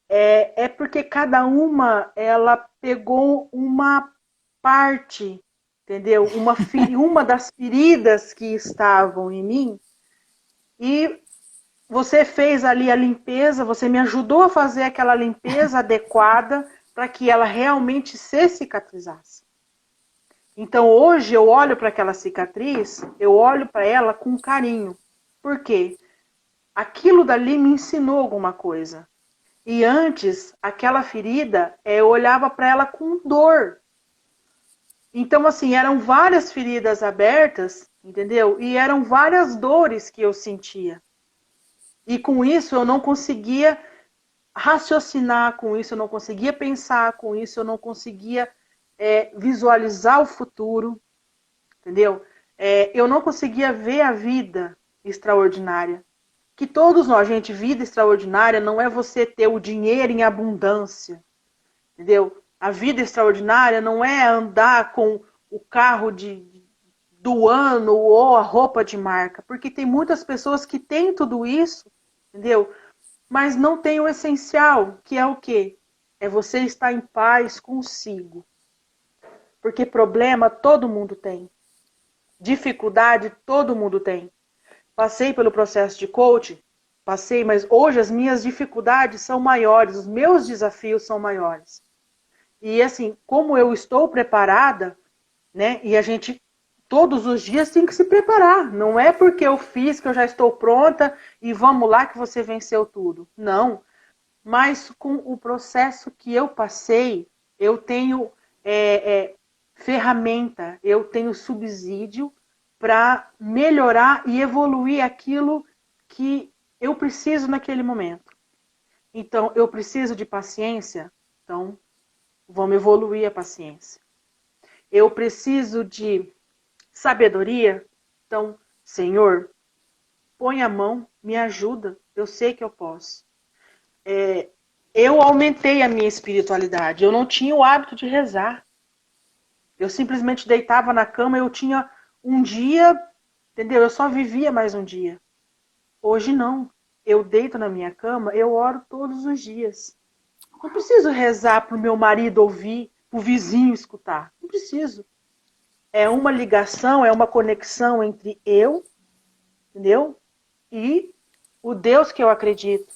é porque cada uma ela pegou uma parte, entendeu? Uma das feridas que estavam em mim e você fez ali a limpeza, você me ajudou a fazer aquela limpeza adequada para que ela realmente se cicatrizasse. Então hoje eu olho para aquela cicatriz, eu olho para ela com carinho. Por quê? Aquilo dali me ensinou alguma coisa. E antes, aquela ferida, eu olhava para ela com dor. Então, assim, eram várias feridas abertas, entendeu? E eram várias dores que eu sentia. E com isso eu não conseguia raciocinar com isso, eu não conseguia pensar com isso, eu não conseguia visualizar o futuro, entendeu? Eu não conseguia ver a vida extraordinária. Que todos nós, gente, vida extraordinária não é você ter o dinheiro em abundância, entendeu? A vida extraordinária não é andar com o carro do ano ou a roupa de marca, porque tem muitas pessoas que têm tudo isso, entendeu? Mas não tem o essencial, que é o quê? É você estar em paz consigo. Porque problema todo mundo tem. Dificuldade todo mundo tem. Passei pelo processo de coaching, passei, mas hoje as minhas dificuldades são maiores, os meus desafios são maiores. E assim, como eu estou preparada, né? E a gente todos os dias tem que se preparar. Não é porque eu fiz que eu já estou pronta e vamos lá que você venceu tudo. Não. Mas com o processo que eu passei, eu tenho ferramenta, eu tenho subsídio para melhorar e evoluir aquilo que eu preciso naquele momento. Então, eu preciso de paciência, então vamos evoluir a paciência. Eu preciso de sabedoria, então, Senhor, põe a mão, me ajuda, eu sei que eu posso. Eu aumentei a minha espiritualidade, eu não tinha o hábito de rezar. Eu simplesmente deitava na cama, eu tinha um dia, entendeu? Eu só vivia mais um dia. Hoje não. Eu deito na minha cama, eu oro todos os dias. Não preciso rezar para o meu marido ouvir, para o vizinho escutar. Não preciso. É uma ligação, é uma conexão entre eu, entendeu? E o Deus que eu acredito.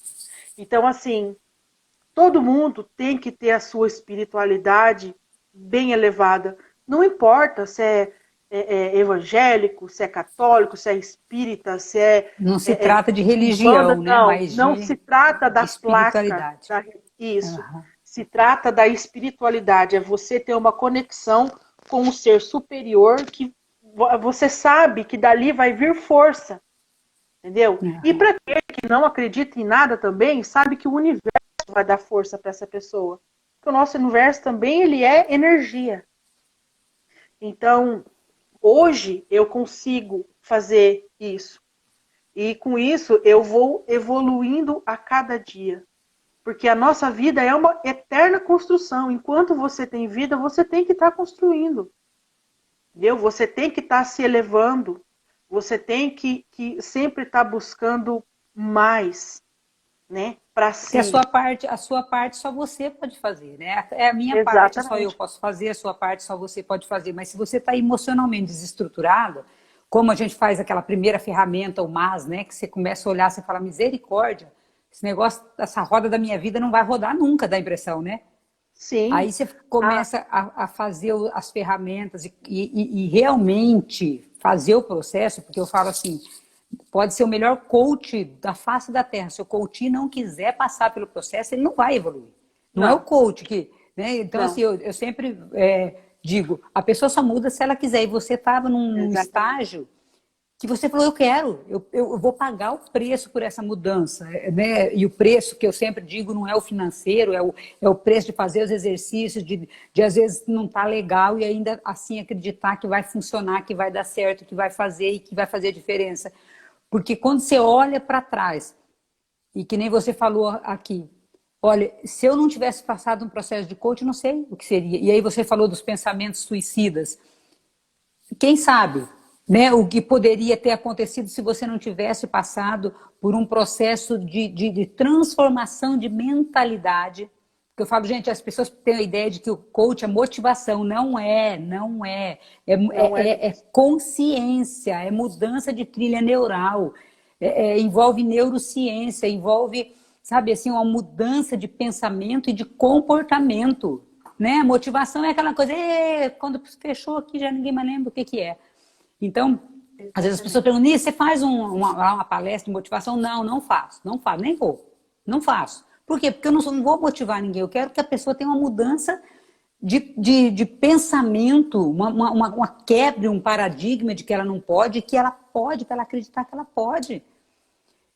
Então, assim, todo mundo tem que ter a sua espiritualidade bem elevada. Não importa se é evangélico, se é católico, se é espírita, se Não se trata de banda, religião, né? não. Mas Não se trata de da placa. espiritualidade. Isso. Uhum. Se trata da espiritualidade. É você ter uma conexão com o ser superior que você sabe que dali vai vir força. Entendeu? E Uhum. para aquele que não acredita em nada também, sabe que o universo vai dar força para essa pessoa. Porque o nosso universo também ele é energia. Então, hoje eu consigo fazer isso. E com isso eu vou evoluindo a cada dia. Porque a nossa vida é uma eterna construção. Enquanto você tem vida, você tem que estar construindo. Entendeu? Você tem que estar se elevando. Você tem que sempre estar buscando mais. né? Para Porque si. a sua parte só você pode fazer, né? É a minha parte, só eu Exatamente. posso fazer, a sua parte só você pode fazer. Mas se você está emocionalmente desestruturado, como a gente faz aquela primeira ferramenta, o MAS, né? Que você começa a olhar, você fala, misericórdia, esse negócio, essa roda da minha vida não vai rodar nunca, dá a impressão, né? Sim. Aí você Ah, começa a fazer as ferramentas e realmente fazer o processo, porque eu falo assim, pode ser o melhor coach da face da Terra. Se o coach não quiser passar pelo processo, ele não vai evoluir. Não é o não, coach que. Né? Então, assim, não. eu sempre digo, a pessoa só muda se ela quiser. E você estava num Exatamente. estágio que você falou, eu quero, eu vou pagar o preço por essa mudança, né? E o preço que eu sempre digo não é o financeiro, é o preço de fazer os exercícios, de às vezes não estar legal e ainda assim acreditar que vai funcionar, que vai dar certo, que vai fazer e que vai fazer diferença. Porque quando você olha para trás, e que nem você falou aqui, olha, se eu não tivesse passado um processo de coaching, não sei o que seria. E aí você falou dos pensamentos suicidas. Quem sabe, né, o que poderia ter acontecido se você não tivesse passado por um processo de transformação de mentalidade. Porque eu falo, gente, as pessoas têm a ideia de que o coach é motivação. Não é, não é. Não é É mesmo. consciência, é mudança de trilha neural, envolve neurociência, envolve, sabe, assim, uma mudança de pensamento e de comportamento. Né? Motivação é aquela coisa, quando fechou aqui já ninguém mais lembra o que, que é. Então, às vezes as pessoas Exatamente. perguntam, você faz uma palestra de motivação? Não, não faço, não faço, nem vou, não faço. Por quê? Porque eu não vou motivar ninguém, eu quero que a pessoa tenha uma mudança de pensamento, uma quebra, um paradigma de que ela não pode, que ela pode, para ela acreditar que ela pode.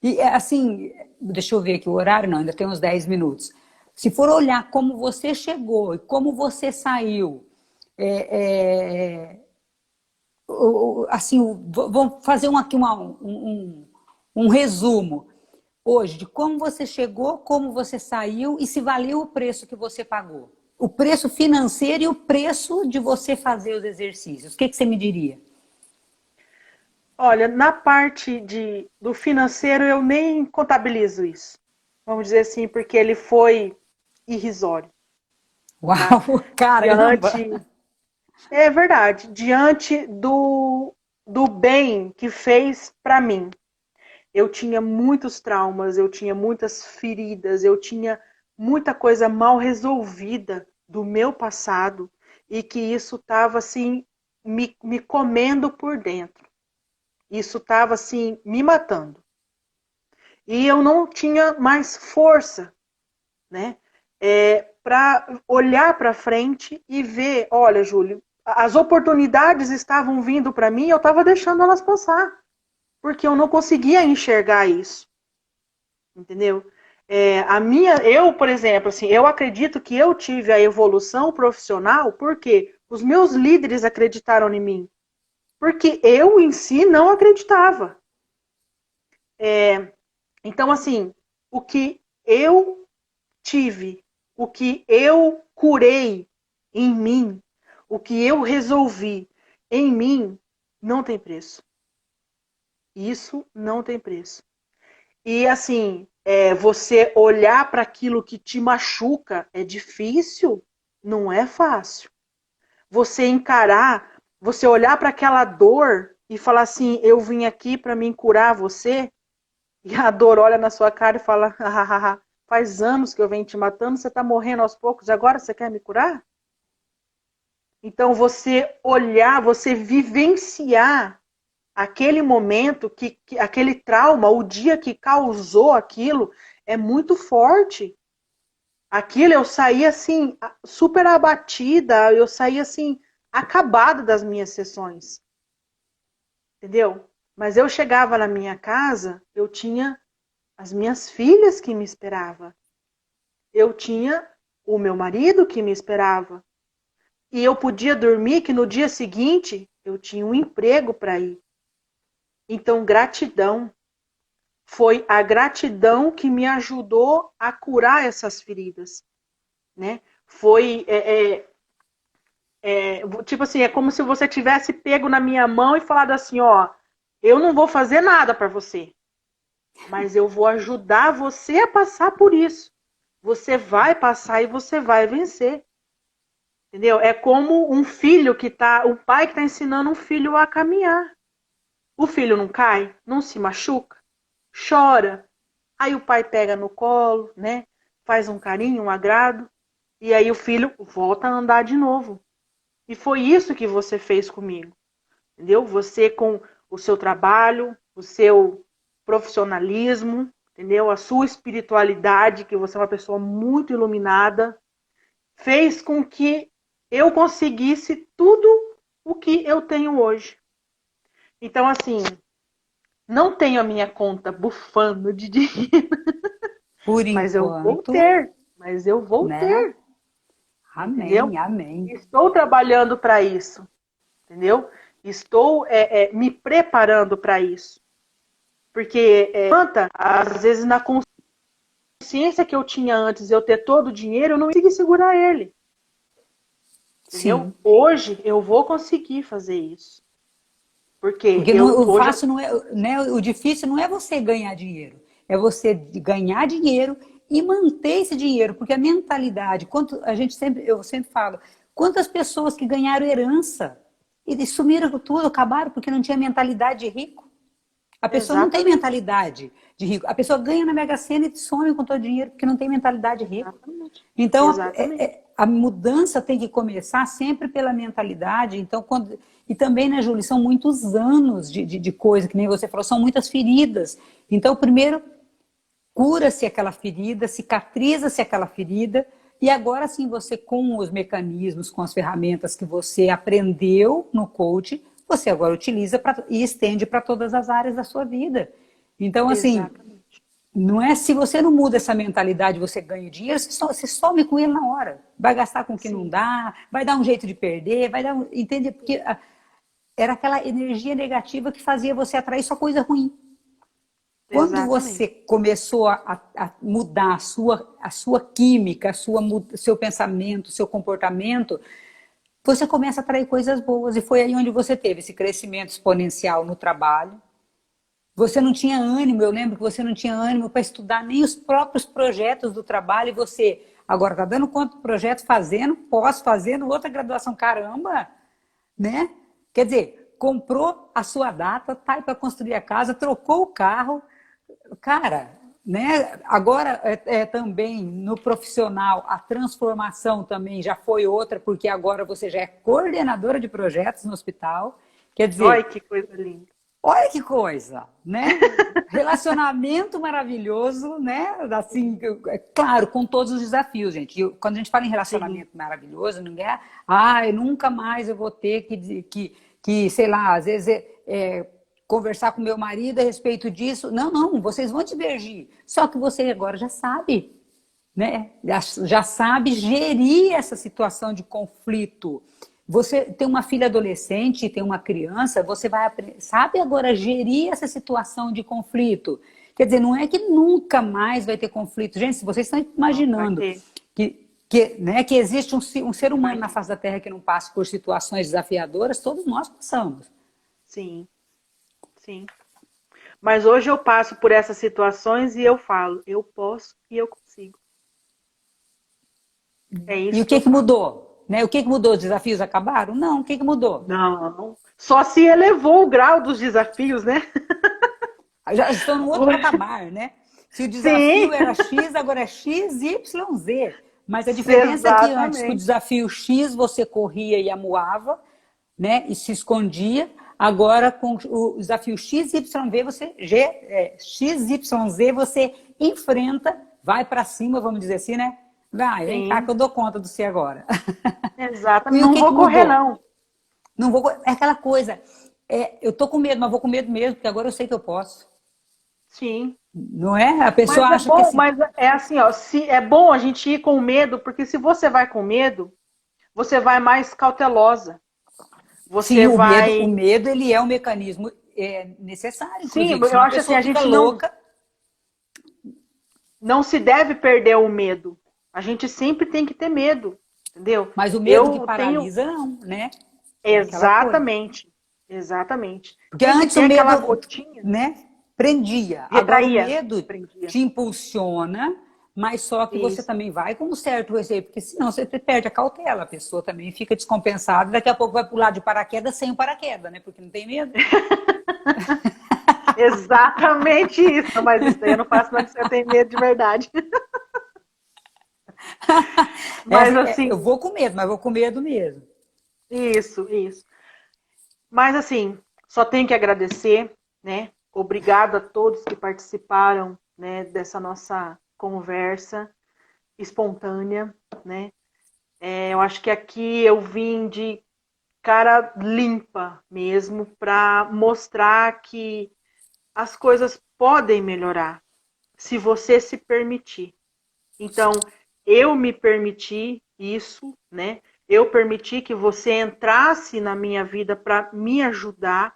E assim, deixa eu ver aqui o horário, não, ainda tem uns 10 minutos. Se for olhar como você chegou e como você saiu, é, assim, vamos fazer aqui um resumo hoje de como você chegou, como você saiu e se valeu o preço que você pagou. O preço financeiro e o preço de você fazer os exercícios. O que, que você me diria? Olha, na parte do financeiro eu nem contabilizo isso. Vamos dizer assim, porque ele foi irrisório, tá? Uau, caramba! Diante, é verdade, diante do bem que fez para mim. Eu tinha muitos traumas, eu tinha muitas feridas, eu tinha muita coisa mal resolvida do meu passado e que isso estava assim me comendo por dentro. Isso estava assim me matando. E eu não tinha mais força, né? Para olhar para frente e ver, olha, Júlio, as oportunidades estavam vindo para mim e eu estava deixando elas passar, porque eu não conseguia enxergar isso, entendeu? Eu, por exemplo, assim, eu acredito que eu tive a evolução profissional porque os meus líderes acreditaram em mim, porque eu em si não acreditava. Então, assim, o que eu tive, o que eu curei em mim, o que eu resolvi em mim, não tem preço. Isso não tem preço. E assim, você olhar para aquilo que te machuca é difícil, não é fácil. Você encarar, você olhar para aquela dor e falar assim: eu vim aqui para me curar você, e a dor olha na sua cara e fala: faz anos que eu venho te matando, você está morrendo aos poucos, agora você quer me curar? Então você olhar, você vivenciar aquele momento, aquele trauma, o dia que causou aquilo, é muito forte. Aquilo eu saí assim, super abatida, eu saí assim, acabada das minhas sessões. Entendeu? Mas eu chegava na minha casa, eu tinha as minhas filhas que me esperavam. Eu tinha o meu marido que me esperava. E eu podia dormir que no dia seguinte eu tinha um emprego para ir. Então, gratidão. Foi a gratidão que me ajudou a curar essas feridas, né? Foi tipo assim, é como se você tivesse pego na minha mão e falado assim, ó, eu não vou fazer nada para você. mas eu vou ajudar você a passar por isso. Você vai passar e você vai vencer. Entendeu? É como um filho o pai que está ensinando um filho a caminhar. O filho não cai, não se machuca, chora. Aí o pai pega no colo, né? Faz um carinho, um agrado. E aí o filho volta a andar de novo. E foi isso que você fez comigo. Entendeu? Você com o seu trabalho, o seu profissionalismo, entendeu? A sua espiritualidade, que você é uma pessoa muito iluminada, fez com que eu conseguisse tudo o que eu tenho hoje. Então, assim, não tenho a minha conta bufando de dinheiro, Por mas eu vou enquanto, ter. Mas eu vou né? ter, entendeu? Amém, amém. Estou trabalhando para isso, entendeu? Estou me preparando para isso. Porque, às vezes, na consciência que eu tinha antes de eu ter todo o dinheiro, eu não consegui segurar ele. Entendeu? Sim. Hoje eu vou conseguir fazer isso. Porque Porque o hoje. fácil não é, né, o difícil não é você ganhar dinheiro, é você ganhar dinheiro e manter esse dinheiro, porque a mentalidade, eu sempre falo, quantas pessoas que ganharam herança e sumiram com tudo, acabaram porque não tinha mentalidade de rico. A pessoa não tem Exatamente. mentalidade de rico. A pessoa ganha na Mega Sena e some com todo o dinheiro porque não tem mentalidade de rico. Exatamente. Então, Exatamente. a mudança tem que começar sempre pela mentalidade. Então, e também, né, Júlia, são muitos anos de coisa, que nem você falou, são muitas feridas. Então, primeiro, cura-se aquela ferida, cicatriza-se aquela ferida, e agora sim você, com os mecanismos, com as ferramentas que você aprendeu no coach, você agora utiliza e estende para todas as áreas da sua vida. Então, assim, Exatamente. não é se você não muda essa mentalidade, você ganha dinheiro, você some com ele na hora. Vai gastar com o que não Sim. dá, vai dar um jeito de perder, vai dar entende? Porque era aquela energia negativa que fazia você atrair só coisa ruim. Quando você Exatamente. começou a mudar a sua química, seu pensamento, seu comportamento, você começa a atrair coisas boas. E foi aí onde você teve esse crescimento exponencial no trabalho. Você não tinha ânimo, eu lembro que você não tinha ânimo para estudar nem os próprios projetos do trabalho, e você agora está dando conta do projeto, fazendo, fazendo outra graduação, caramba, né? Quer dizer, comprou a sua data, tá aí para construir a casa, trocou o carro, cara, né? Agora também no profissional a transformação também já foi outra, porque agora você já é coordenadora de projetos no hospital. Quer Olha dizer, que coisa linda. olha que coisa, né? Relacionamento maravilhoso, né? Assim, claro, com todos os desafios, gente. Quando a gente fala em Sim. relacionamento maravilhoso, ninguém nunca mais eu vou ter que sei lá, às vezes conversar com meu marido a respeito disso. Não, não, vocês vão divergir. Só que você agora já sabe, né? Já sabe gerir essa situação de conflito. Você tem uma filha adolescente, tem uma criança, você vai sabe agora gerir essa situação de conflito. Quer dizer, não é que nunca mais vai ter conflito. Gente, se vocês estão Não, vai imaginando ter. que existe um ser Vai humano na ter. face da Terra que não passe por situações desafiadoras, todos nós passamos. Sim. Sim. Mas hoje eu passo por essas situações e eu falo, eu posso e eu consigo. É E isso o que eu que falo. mudou? Né? O que mudou? Os desafios acabaram? Não, o que mudou? Não. Só se elevou o grau dos desafios, né? Já estão no outro Hoje, patamar, né? Se o sim, desafio era X, agora é X, Y, Z. Mas a diferença é que antes, com o exatamente. desafio X, você corria e amuava, né? E se escondia. Agora, com o desafio X, Y, V, X, Y, Z, você enfrenta, vai para cima, vamos dizer assim, né? Vai, vem cá que Sim, eu dou conta do você agora. exatamente. E o Não que vou correr, mudou? não. Não vou, é aquela coisa, eu tô com medo, mas vou com medo mesmo, porque agora eu sei que eu posso. Sim. Não é? A pessoa Mas é acha que bom, assim, mas é assim, ó, se é bom a gente ir com medo, porque se você vai com medo, você vai mais cautelosa. sim, Você o vai. medo ele é um mecanismo necessário, Sim, inclusive, eu senão a acho assim, pessoa a fica gente não, louca. não se deve perder o medo. A gente sempre tem que ter medo, entendeu? Mas o medo que Eu tenho. paralisa, não, né? É aquela coisa. Exatamente. Exatamente. Porque Tem que antes o ter aquela medo, gotinha. né? Prendia. Agora o Retraía. medo Prendia. te impulsiona, mas só que você Isso. também vai com um certo receio, porque senão você perde a cautela, a pessoa também fica descompensada, daqui a pouco vai pular de paraquedas sem o paraquedas, né? Porque não tem medo. Exatamente isso. Mas isso aí eu não faço não, que você tem medo de verdade. Mas Eu assim, vou com medo, mas vou com medo mesmo. isso, isso. Mas assim, só tenho que agradecer, né? Obrigado a todos que participaram, né, dessa nossa conversa espontânea, né? Eu acho que aqui eu vim de cara limpa mesmo para mostrar que as coisas podem melhorar se você se permitir. Então, eu me permiti isso, né? Eu permiti que você entrasse na minha vida para me ajudar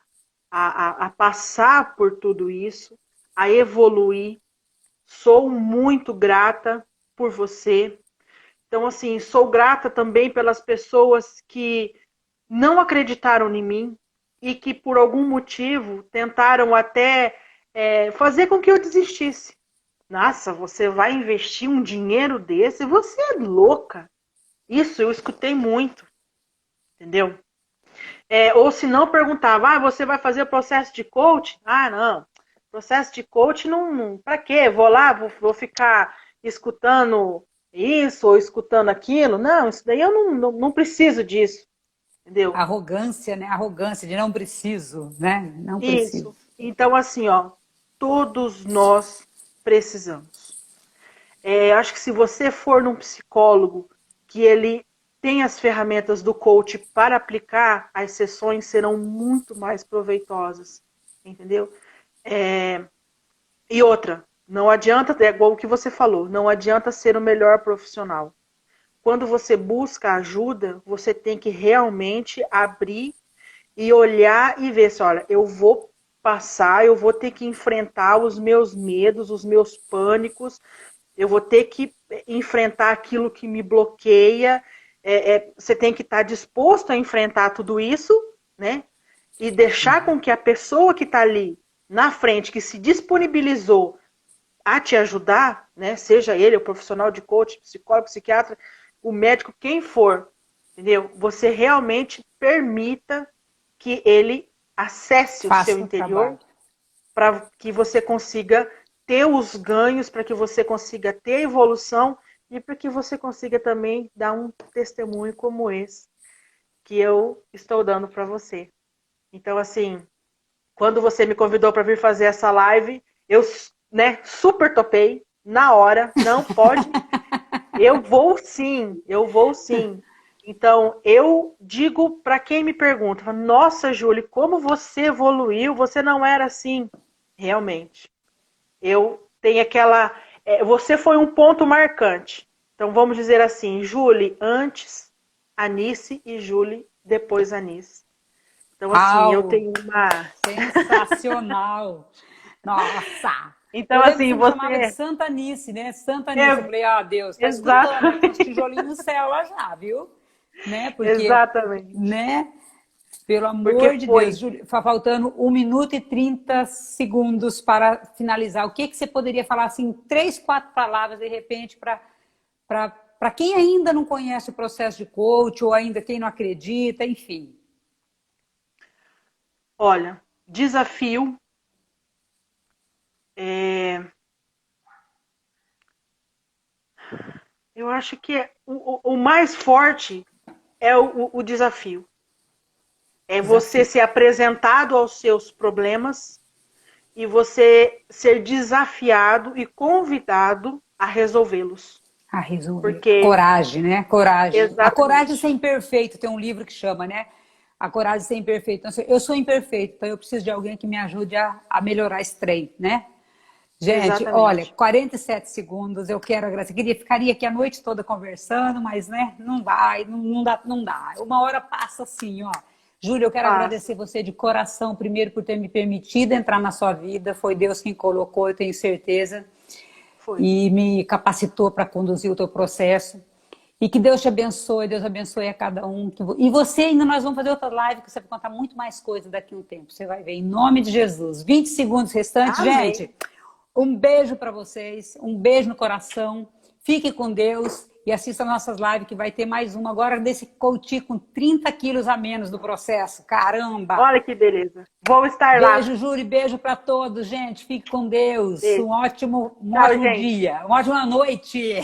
a passar por tudo isso, a evoluir. Sou muito grata por você. Então, assim, sou grata também pelas pessoas que não acreditaram em mim e que, por algum motivo, tentaram até fazer com que eu desistisse. Nossa, você vai investir um dinheiro desse? Você é louca. Isso eu escutei muito, entendeu? Ou se não perguntava, você vai fazer o processo de coach? Ah, não. Processo de coach não para quê? Vou lá, vou ficar escutando isso ou escutando aquilo? Não, isso daí eu não preciso disso, entendeu? Arrogância, né? Arrogância de não preciso, né? Não preciso. Isso. Então, assim, ó, todos nós precisamos. Acho que se você for num psicólogo que ele tem as ferramentas do coach para aplicar, as sessões serão muito mais proveitosas, entendeu? E outra, não adianta, é igual o que você falou, não adianta ser o melhor profissional. Quando você busca ajuda, você tem que realmente abrir e olhar e ver se, olha, eu vou passar, eu vou ter que enfrentar os meus medos, os meus pânicos, eu vou ter que enfrentar aquilo que me bloqueia. Você tem que estar disposto a enfrentar tudo isso, né? E deixar com que a pessoa que está ali na frente, que se disponibilizou a te ajudar, né? Seja ele o profissional de coach, psicólogo, psiquiatra, o médico, quem for, entendeu? Você realmente permita que ele acesse o seu Faça o interior trabalho. para que você consiga ter os ganhos, para que você consiga ter a evolução e para que você consiga também dar um testemunho como esse que eu estou dando para você. Então, assim, quando você me convidou para vir fazer essa live, eu, né, super topei na hora, não pode. Eu vou sim, eu vou sim. Então, eu digo para quem me pergunta, nossa, Júlia, como você evoluiu? Você não era assim. Realmente. Eu tenho aquela... você foi um ponto marcante. Então, vamos dizer assim, Júlia antes, Anice e Júlia depois Anice. Então, assim, eu Uau! tenho uma... Sensacional! Nossa! Então, Eu lembro que assim, você me chamava de você... Santa Anice, né? Santa Anice. Eu É, falei, ah, Deus, tá escutando, né? Tem uns exatamente. tijolinhos no céu lá já, viu? Né? Porque, Exatamente. né? Pelo Porque amor de Deus, foi. Júlia, tá faltando 1 minuto e 30 segundos para finalizar. O que que você poderia falar assim, 3, 4 palavras, de repente, para quem ainda não conhece o processo de coach, ou ainda quem não acredita, enfim. Olha, desafio. é, Eu acho que o mais forte é o desafio. É você Desafio ser apresentado aos seus problemas e você ser desafiado e convidado a resolvê-los. a resolver. Porque, Coragem, né? Coragem. A coragem de ser exatamente, imperfeito, tem um livro que chama, né? A coragem de ser imperfeito. Então, assim, eu sou imperfeito, então eu preciso de alguém que me ajude a melhorar esse trem, né? Gente, olha, exatamente. 47 segundos, eu quero agradecer. Ficaria aqui a noite toda conversando, mas né, não vai, não dá, não dá. Uma hora passa assim, ó. Júlia, eu quero Passa. agradecer você de coração, primeiro, por ter me permitido entrar na sua vida. Foi Deus quem colocou, eu tenho certeza, Foi. e me capacitou para conduzir o teu processo. E que Deus te abençoe, Deus abençoe a cada um. E você ainda, nós vamos fazer outra live que você vai contar muito mais coisas daqui a um tempo. Você vai ver, em nome de Jesus. 20 segundos restantes, Amém. gente. Um beijo para vocês, um beijo no coração. Fique com Deus e assista nossas lives, que vai ter mais uma agora desse coach com 30 quilos a menos do processo. Caramba! Olha que beleza. Vou estar lá. Beijo, Júri, beijo para todos, gente. Fique com Deus. Beijo. Um ótimo Tchau, gente. dia, uma ótima noite.